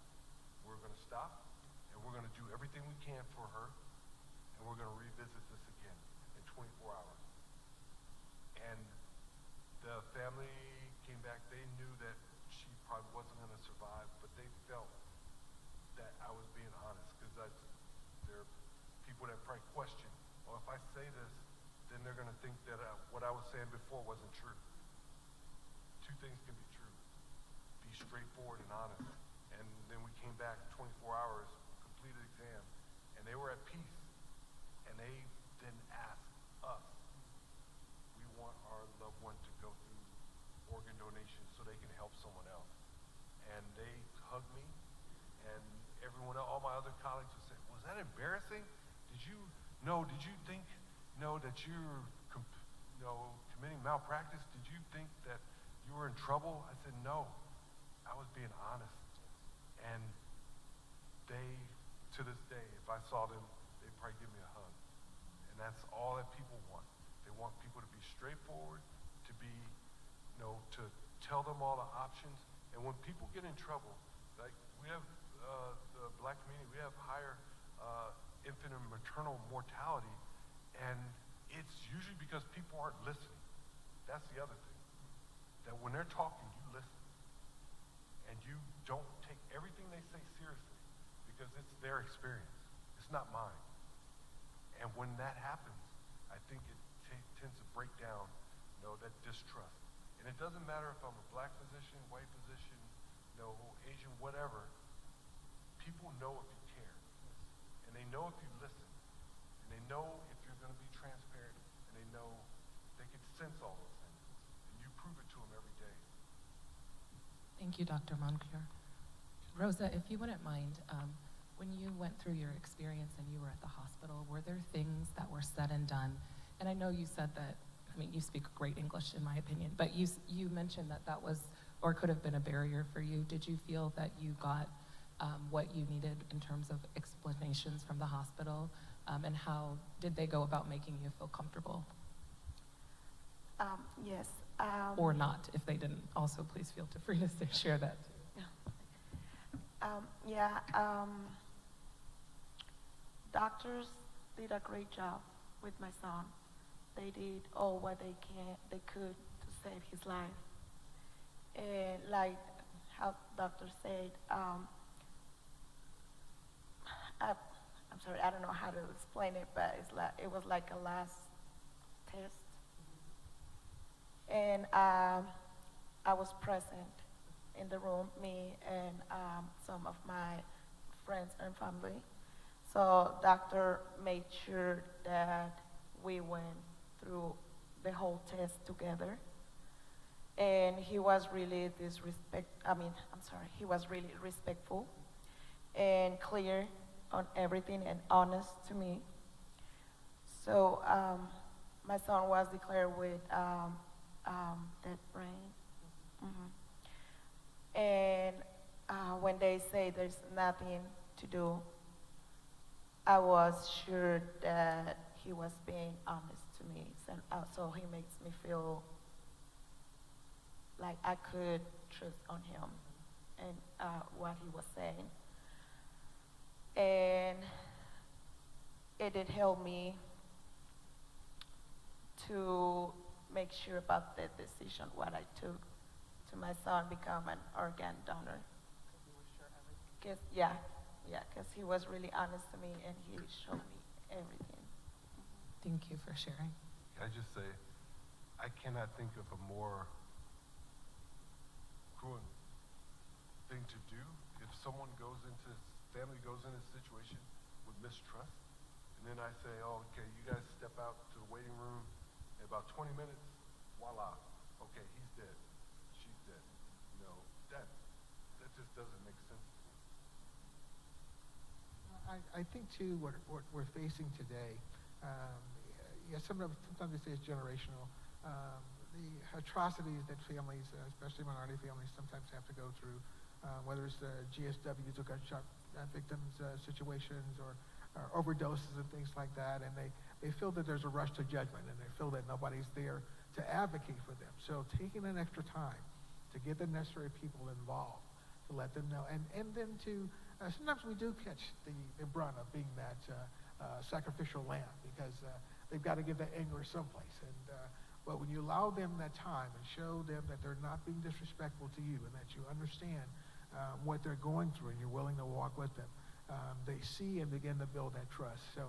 We're going to stop, and we're going to do everything we can for her, and we're going to revisit this again in 24 hours. And the family came back. They knew that she probably wasn't going to survive, but they felt that I was being honest because there are people that probably question, well, if I say this, then they're going to think that what I was saying before wasn't true. Two things can be true. Be straightforward and honest. And then we came back 24 hours, completed exam, and they were at peace. And they then asked us, we want our loved one to go through organ donation so they can help someone else. And they hugged me, and everyone else, all my other colleagues would say, was that embarrassing? Did you think that you're committing malpractice? Did you think that you were in trouble? I said, no, I was being honest. And they, to this day, if I saw them, they'd probably give me a hug. And that's all that people want. They want people to be straightforward, to be, to tell them all the options. And when people get in trouble, like we have the black community, we have higher infant and maternal mortality, and it's usually because people aren't listening. That's the other thing. That when they're talking, you listen. And you don't take everything they say seriously because it's their experience. It's not mine. And when that happens, I think it tends to break down, that distrust. And it doesn't matter if I'm a black physician, white physician, Asian, whatever. People know if you care. And they know if you listen. And they know if you're going to be transparent. And they know they can sense all those things. And you prove it to them every day. Thank you, Dr. Moncler. Rosa, if you wouldn't mind, When you went through your experience and you were at the hospital, were there things that were said and done? And I know you said that, I mean, you speak great English in my opinion, but you mentioned that that was, or could have been a barrier for you. Did you feel that you got what you needed in terms of explanations from the hospital? And how did they go about making you feel comfortable? Yes. Or not, if they didn't. Also, please feel free to share that too. Yeah, doctors did a great job with my son. They did all what they could to save his life. And like how doctor said, I'm sorry, I don't know how to explain it, but it was like a last test. And I was present in the room, me and some of my friends and family. So doctor made sure that we went through the whole test together. And he was really he was really respectful and clear on everything and honest to me. So my son was declared with dead brain. Mm-hmm. And when they say there's nothing to do, I was sure that he was being honest to me. So he makes me feel like I could trust on him and what he was saying. And it did help me to make sure about the decision what I took to my son become an organ donor. Because he was really honest to me and he showed me everything. Thank you for sharing. Can I just say, I cannot think of a more cruel thing to do if family goes into a situation with mistrust, and then I say, oh, okay, you guys step out to the waiting room, in about 20 minutes, voila, okay, he's dead, she's dead. You know, that just doesn't make sense to me. I think too what we're facing today, sometimes they say it's generational. The atrocities that families, especially minority families, sometimes have to go through, whether it's the GSWs or gunshot victims situations or overdoses and things like that, and they feel that there's a rush to judgment and they feel that nobody's there to advocate for them. So taking an extra time to get the necessary people involved, to let them know, and then to, sometimes we do catch the brunt of being that sacrificial lamb because they've got to give that anger someplace. But when you allow them that time and show them that they're not being disrespectful to you and that you understand what they're going through and you're willing to walk with them, they see and begin to build that trust. So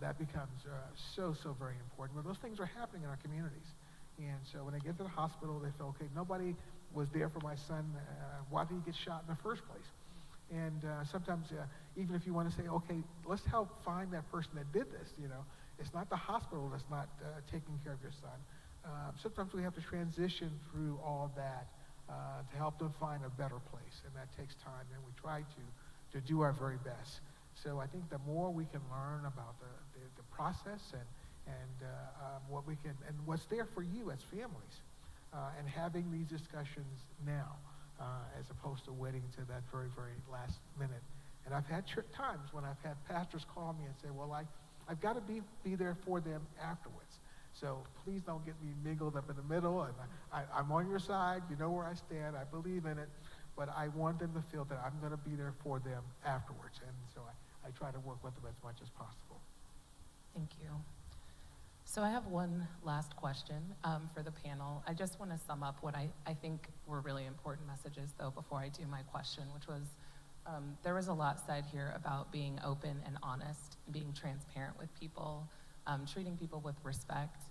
that becomes so very important. But those things are happening in our communities. And so when they get to the hospital, they feel, okay, nobody was there for my son. Why did he get shot in the first place? And sometimes, even if you want to say, okay, let's help find that person that did this, it's not the hospital that's not taking care of your son. Sometimes we have to transition through all that to help them find a better place, and that takes time, and we try to do our very best. So I think the more we can learn about the process and what we can, and what's there for you as families, and having these discussions now, as opposed to waiting to that very last minute. And I've had times when I've had pastors call me and say, well, I've got to be there for them afterwards. So please don't get me mingled up in the middle, and I'm on your side, you know where I stand, I believe in it, but I want them to feel that I'm going to be there for them afterwards. And so I try to work with them as much as possible. Thank you. So I have one last question for the panel. I just want to sum up what I think were really important messages, though, before I do my question, which was there was a lot said here about being open and honest, being transparent with people, treating people with respect,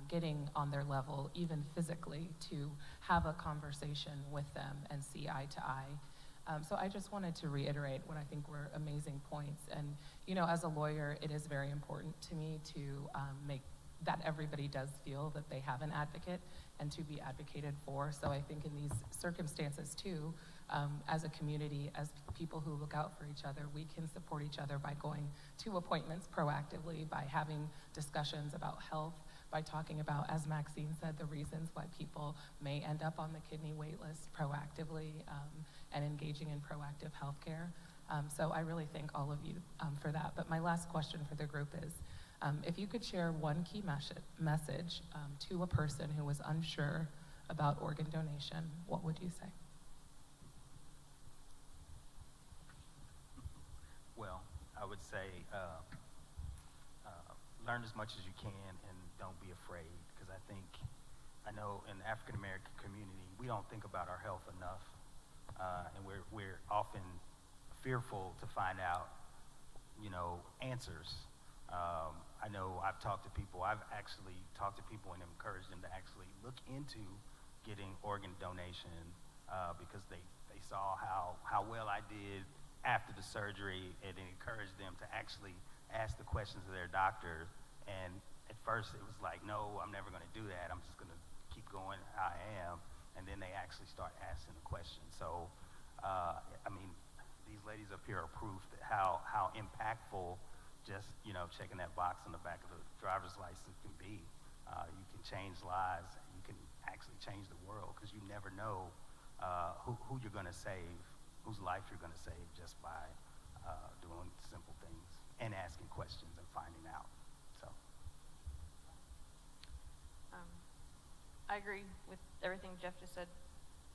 getting on their level, even physically, to have a conversation with them and see eye to eye. So I just wanted to reiterate what I think were amazing points. And, as a lawyer, it is very important to me to make that everybody does feel that they have an advocate and to be advocated for. So I think in these circumstances, too, as a community, as people who look out for each other, we can support each other by going to appointments proactively, by having discussions about health, by talking about, as Maxine said, the reasons why people may end up on the kidney wait list proactively, and engaging in proactive healthcare. So I really thank all of you for that. But my last question for the group is, if you could share one key message to a person who was unsure about organ donation, what would you say? Well, I would say learn as much as you can and don't be afraid, because I know in the African American community, we don't think about our health enough, and we're often fearful to find out, answers. I know I've actually talked to people and encouraged them to actually look into getting organ donation, because they saw how well I did after the surgery, and it encouraged them to actually ask the questions of their doctor. And at first it was like, no, I'm never gonna do that. I'm just gonna keep going how I am. And then they actually start asking the questions. So, these ladies up here are proof that how impactful just, checking that box on the back of the driver's license can be. You can change lives. You can actually change the world, because you never know who you're gonna save, whose life you're gonna save just by doing simple things and asking questions and finding out. So. I agree with everything Jeff just said,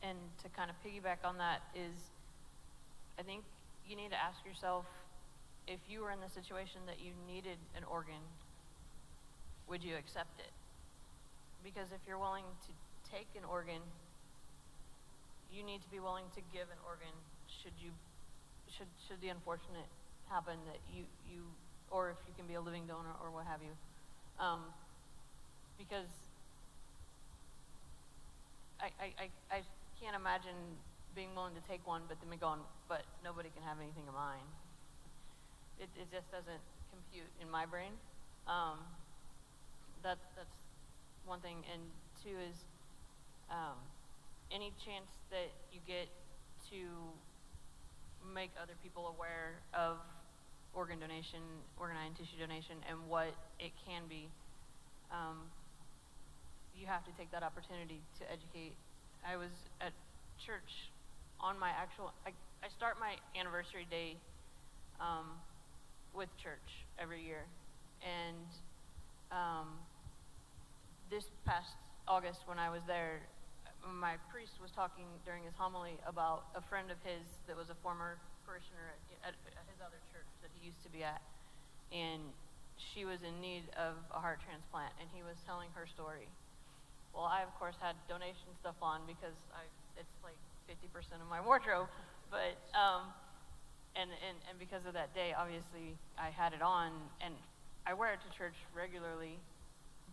and to kind of piggyback on that is, I think you need to ask yourself, if you were in the situation that you needed an organ, would you accept it? Because if you're willing to take an organ, you need to be willing to give an organ should the unfortunate happen that you or if you can be a living donor or what have you. Because I can't imagine being willing to take one, but then me going, but nobody can have anything of mine. It just doesn't compute in my brain. That's one thing. And two is, any chance that you get to make other people aware of organ donation, organ and tissue donation, and what it can be, you have to take that opportunity to educate. I was at church on my I start my anniversary day with church every year, and this past August when I was there, my priest was talking during his homily about a friend of his that was a former parishioner at his other church that he used to be at, and she was in need of a heart transplant, and he was telling her story. Well, I of course had donation stuff on because it's like 50% of my wardrobe, but and because of that day, obviously I had it on, and I wear it to church regularly,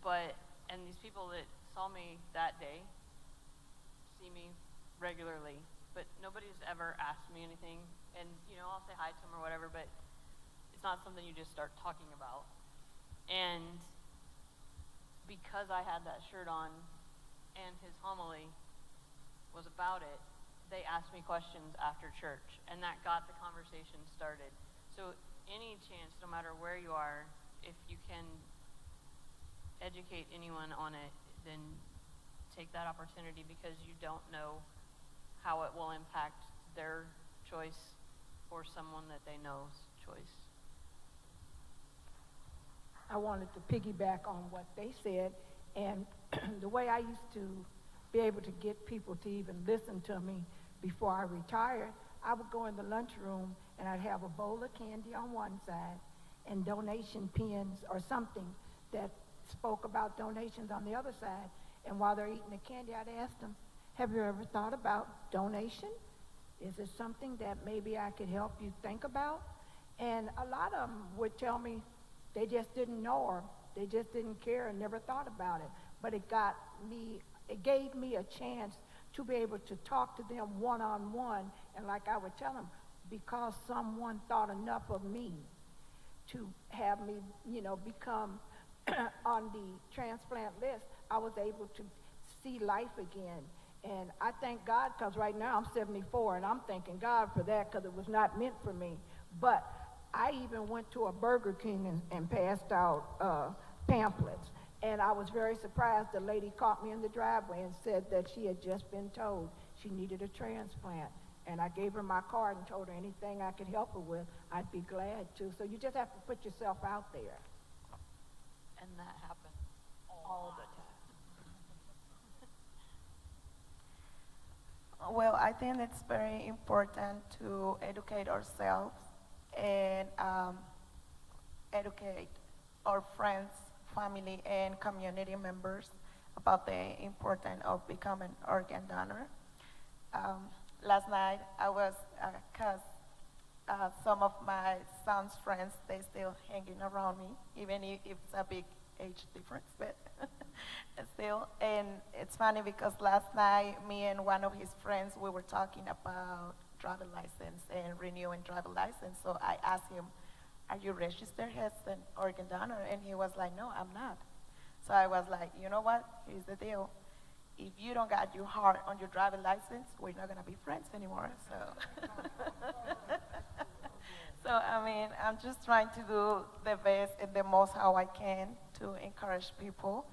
and these people that saw me that day see me regularly, but nobody's ever asked me anything, and I'll say hi to them or whatever, but it's not something you just start talking about. And because I had that shirt on and his homily was about it, they asked me questions after church, and that got the conversation started. So any chance, no matter where you are, if you can educate anyone on it, then take that opportunity, because you don't know how it will impact their choice or someone that they know's choice. I wanted to piggyback on what they said, and the way I used to be able to get people to even listen to me before I retired, I would go in the lunchroom and I'd have a bowl of candy on one side and donation pins or something that spoke about donations on the other side. And while they're eating the candy, I'd ask them, have you ever thought about donation? Is it something that maybe I could help you think about? And a lot of them would tell me they just didn't know, or they just didn't care and never thought about it. But it gave me a chance to be able to talk to them one-on-one. And like I would tell them, because someone thought enough of me to have me, become on the transplant list, I was able to see life again And I thank God because right now I'm 74 and I'm thanking God for that because it was not meant for me. But I even went to a Burger King and passed out pamphlets. And I was very surprised. The lady caught me in the driveway and said that she had just been told she needed a transplant. And I gave her my card and told her anything I could help her with, I'd be glad to. So you just have to put yourself out there. And that happened all the time. Well, I think it's very important to educate ourselves and educate our friends, family, and community members about the importance of becoming organ donor. Last night, I was, because some of my son's friends, they still hanging around me, even if it's a big age difference, but still. And it's funny because last night, me and one of his friends, we were talking about driver license and renewing driver license. So I asked him, are you registered as an organ donor? And he was like, no, I'm not. So I was like, you know what? Here's the deal. If you don't got your heart on your driver license, we're not gonna be friends anymore, so. So, I mean, I'm just trying to do the best and the most how I can to encourage people.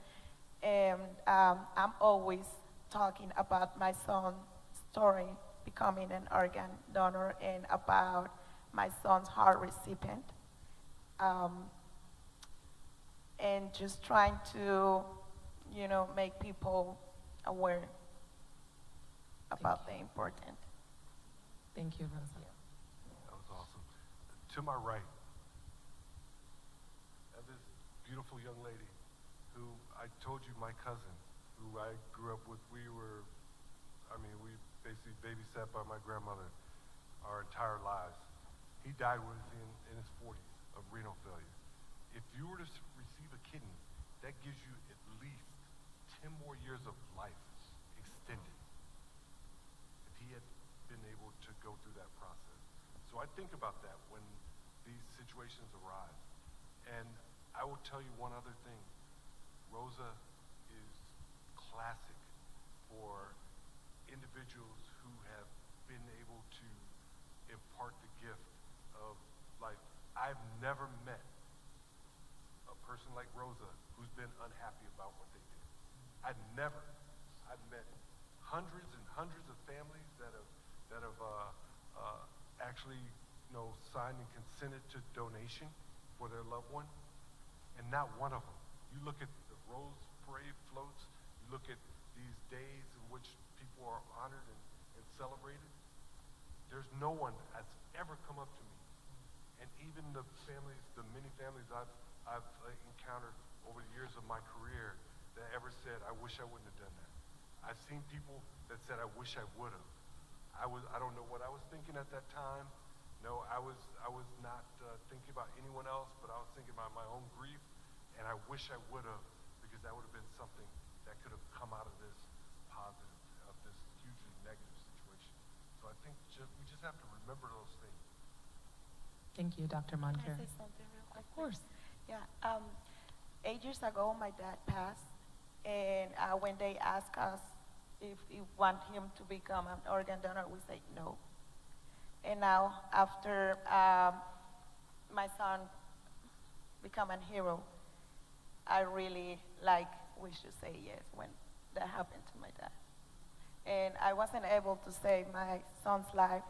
And I'm always talking about my son's story, becoming an organ donor, and about my son's heart recipient. And just trying to, make people aware about the important. Thank you, Rosa. That was awesome. To my right, this beautiful young lady who I told you, my cousin, who I grew up with. We basically babysat by my grandmother our entire lives. He died when he was in his 40s of renal failure. If you were to receive a kidney, that gives you at least 10 more years of life extended if he had been able to go through that process. So I think about that when these situations arise. And I will tell you one other thing. Rosa is classic for individuals who have been able to impart the gift of life. I've never met a person like Rosa who's been unhappy about what they did. I've met hundreds and hundreds of families that have actually, signed and consented to donation for their loved one, and not one of them. You look at the Rose Parade floats, you look at these days in which people are honored and celebrated. There's no one that's ever come up to me, and even the many families I've encountered over the years of my career that ever said, I wish I wouldn't have done that. I've seen people that said, I wish I would have. I don't know what I was thinking at that time. No, I was not thinking about anyone else, but I was thinking about my own grief, and I wish I would have, because that would have been something that could have come out of this positive, of this hugely negative situation. So I think we just have to remember those things. Thank you, Dr. Can Monker. I say something real quick? Of course. Yeah. 8 years ago, my dad passed, and when they asked us if we want him to become an organ donor, we said no. And now, after my son become a hero, I really we should say yes when that happened to my dad. And I wasn't able to save my son's life.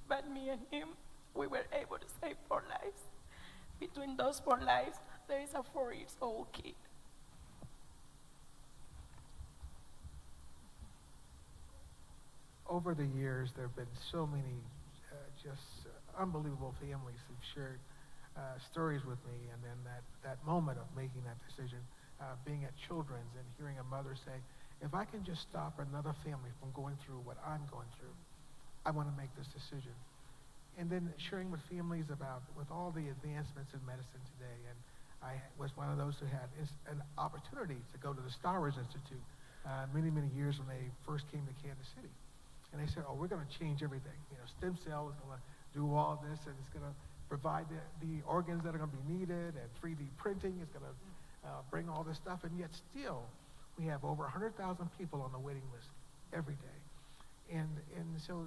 But me and him, we were able to save 4 lives. Between those 4 lives, there is a 4-year-old kid. Over the years, there have been so many unbelievable families who've shared stories with me, and then that moment of making that decision, being at Children's and hearing a mother say, if I can just stop another family from going through what I'm going through, I want to make this decision. And then sharing with families with all the advancements in medicine today. And I was one of those who had an opportunity to go to the Stowers Institute many, many years when they first came to Kansas City. And they said, we're going to change everything. Stem cell is going to do all this, and it's going to provide the organs that are going to be needed, and 3D printing is going to bring all this stuff, and yet still we have over 100,000 people on the waiting list every day. And so,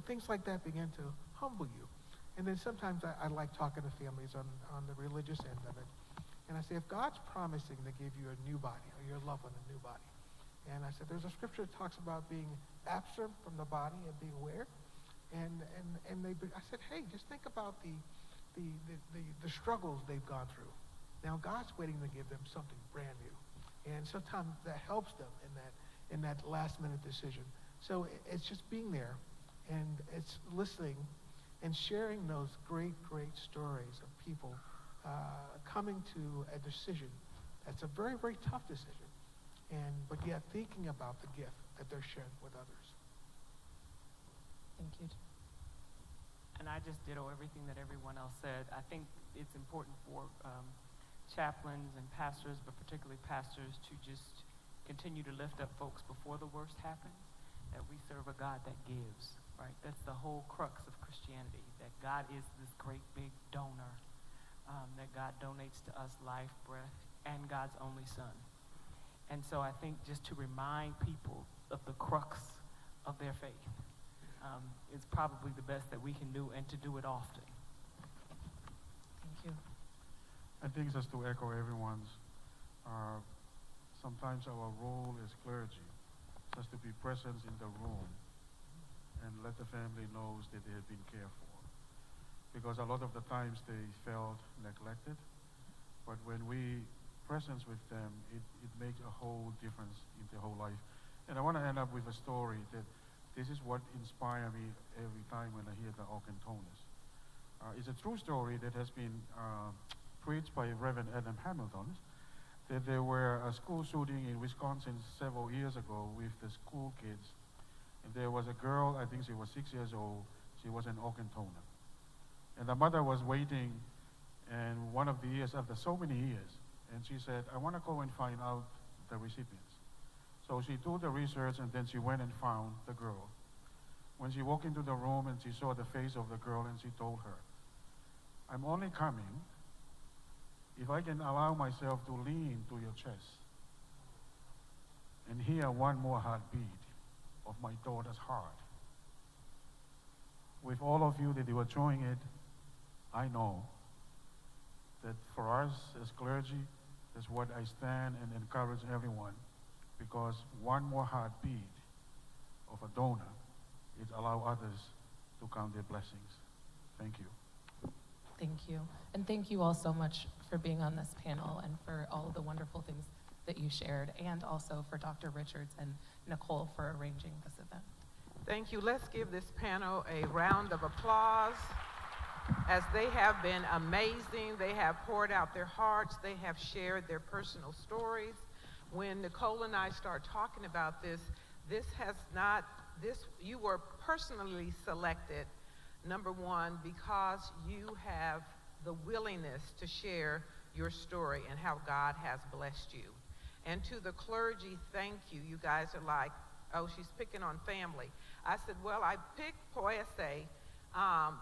things like that begin to humble you. And then sometimes I like talking to families on the religious end of it. And I say, if God's promising to give you a new body, or your loved one a new body, and I said, there's a scripture that talks about being absent from the body and being where? I said, hey, just think about the struggles they've gone through. Now God's waiting to give them something brand new. And sometimes that helps them in that last minute decision. So it's just being there, and it's listening and sharing those great, great stories of people coming to a decision that's a very, very tough decision, but yet thinking about the gift that they're sharing with others. Thank you. And I just ditto everything that everyone else said. I think it's important for chaplains and pastors, but particularly pastors, to just continue to lift up folks before the worst happens, that we serve a God that gives, right? That's the whole crux of Christianity, that God is this great big donor, that God donates to us life, breath, and God's only son. And so I think just to remind people of the crux of their faith is probably the best that we can do, and to do it often. Thank you. I think just to echo everyone's, sometimes our role as clergy just to be present in the room and let the family knows that they have been cared for. Because a lot of the times they felt neglected, but when we presence with them, it makes a whole difference in their whole life. And I want to end up with a story that this is what inspires me every time when I hear the Okantonas. It's a true story that has been preached by Reverend Adam Hamilton, that there were a school shooting in Wisconsin several years ago with the school kids. And there was a girl, I think she was 6 years old, she was an Okantona. And the mother was waiting, and one of the years, after so many years, and she said, I want to go and find out the recipients. So she did the research, and then she went and found the girl. When she walked into the room and she saw the face of the girl, and she told her, I'm only coming if I can allow myself to lean to your chest and hear one more heartbeat of my daughter's heart. With all of you that you are joining it, I know that for us as clergy, that's what I stand and encourage everyone, because one more heartbeat of a donor, it allows others to count their blessings. Thank you. Thank you. And thank you all so much for being on this panel and for all of the wonderful things that you shared, and also for Dr. Richards and Nicole for arranging this event. Thank you. Let's give this panel a round of applause, as they have been amazing. They have poured out their hearts. They have shared their personal stories. When Nicole and I start talking about this you were personally selected, number one, because you have the willingness to share your story and how God has blessed you. And to the clergy, thank you. You guys are like, oh, she's picking on family. I said, well, I picked Poese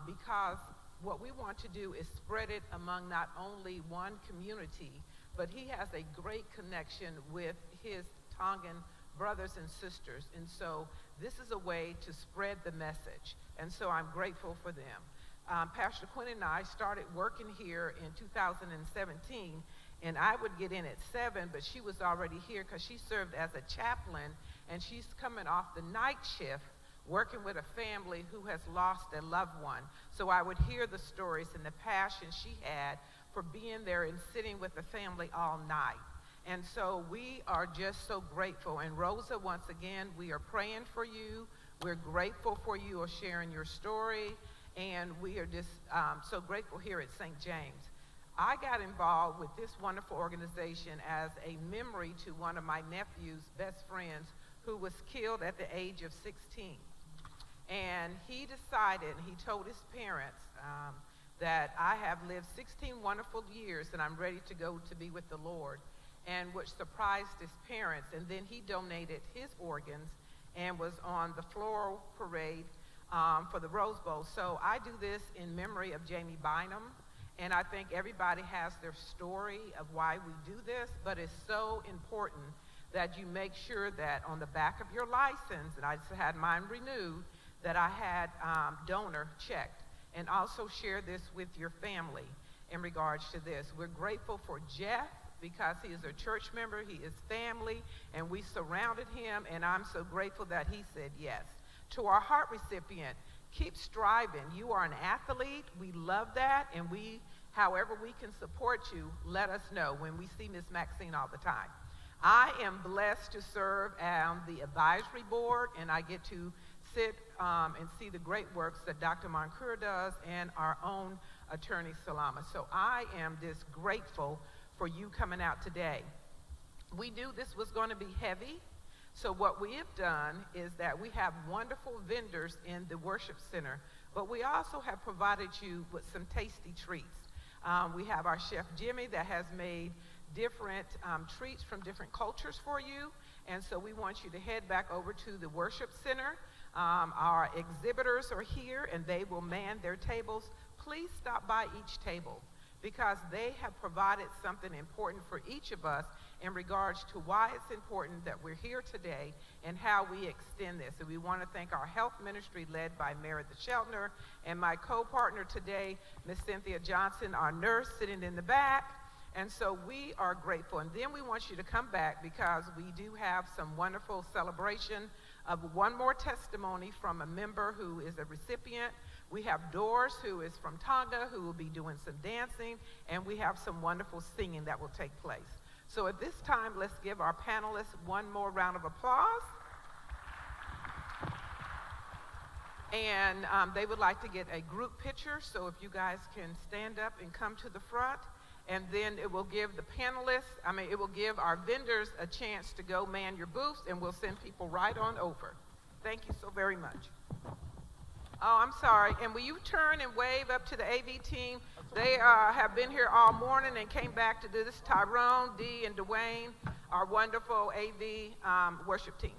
because what we want to do is spread it among not only one community, but he has a great connection with his Tongan brothers and sisters. And so this is a way to spread the message. And so I'm grateful for them. Pastor Quinn and I started working here in 2017, and I would get in at 7, but she was already here because she served as a chaplain, and she's coming off the night shift working with a family who has lost a loved one. So I would hear the stories and the passion she had for being there and sitting with the family all night. And so we are just so grateful. And Rosa, once again, we are praying for you. We're grateful for you for sharing your story. And we are just so grateful here at St. James. I got involved with this wonderful organization as a memory to one of my nephew's best friends who was killed at the age of 16. And he decided, he told his parents that I have lived 16 wonderful years and I'm ready to go to be with the Lord, and which surprised his parents. And then he donated his organs and was on the floral parade for the Rose Bowl. So I do this in memory of Jamie Bynum, And I think everybody has their story of why we do this, but it's so important that you make sure that on the back of your license, and I just had mine renewed, that I had donor checked. And also share this with your family in regards to this. We're grateful for Jeff because he is a church member, he is family, and we surrounded him, and I'm so grateful that he said yes. To our heart recipient, keep striving. You are an athlete. We love that, and however we can support you, let us know when we see Miss Maxine all the time. I am blessed to serve on the advisory board, and I get to sit and see the great works that Dr. Moncur does and our own attorney Salama. So I am just grateful for you coming out today. We knew this was going to be heavy, so what we have done is that we have wonderful vendors in the worship center, but we also have provided you with some tasty treats. We have our chef Jimmy that has made different treats from different cultures for you, and so we want you to head back over to the worship center. Our exhibitors are here and they will man their tables. Please stop by each table because they have provided something important for each of us in regards to why it's important that we're here today and how we extend this. And we want to thank our health ministry led by Meredith Sheltner and my co-partner today, Miss Cynthia Johnson, our nurse sitting in the back. And so we are grateful. And then we want you to come back because we do have some wonderful celebration of one more testimony from a member who is a recipient. We have Doris, who is from Tonga, who will be doing some dancing, and we have some wonderful singing that will take place. So at this time, let's give our panelists one more round of applause. And they would like to get a group picture, so if you guys can stand up and come to the front. And then it will give the panelists, it will give our vendors a chance to go man your booths, and we'll send people right on over. Thank you so very much. Oh, I'm sorry. And will you turn and wave up to the AV team? They have been here all morning and came back to do this. Tyrone, Dee, and Dwayne, our wonderful AV worship team.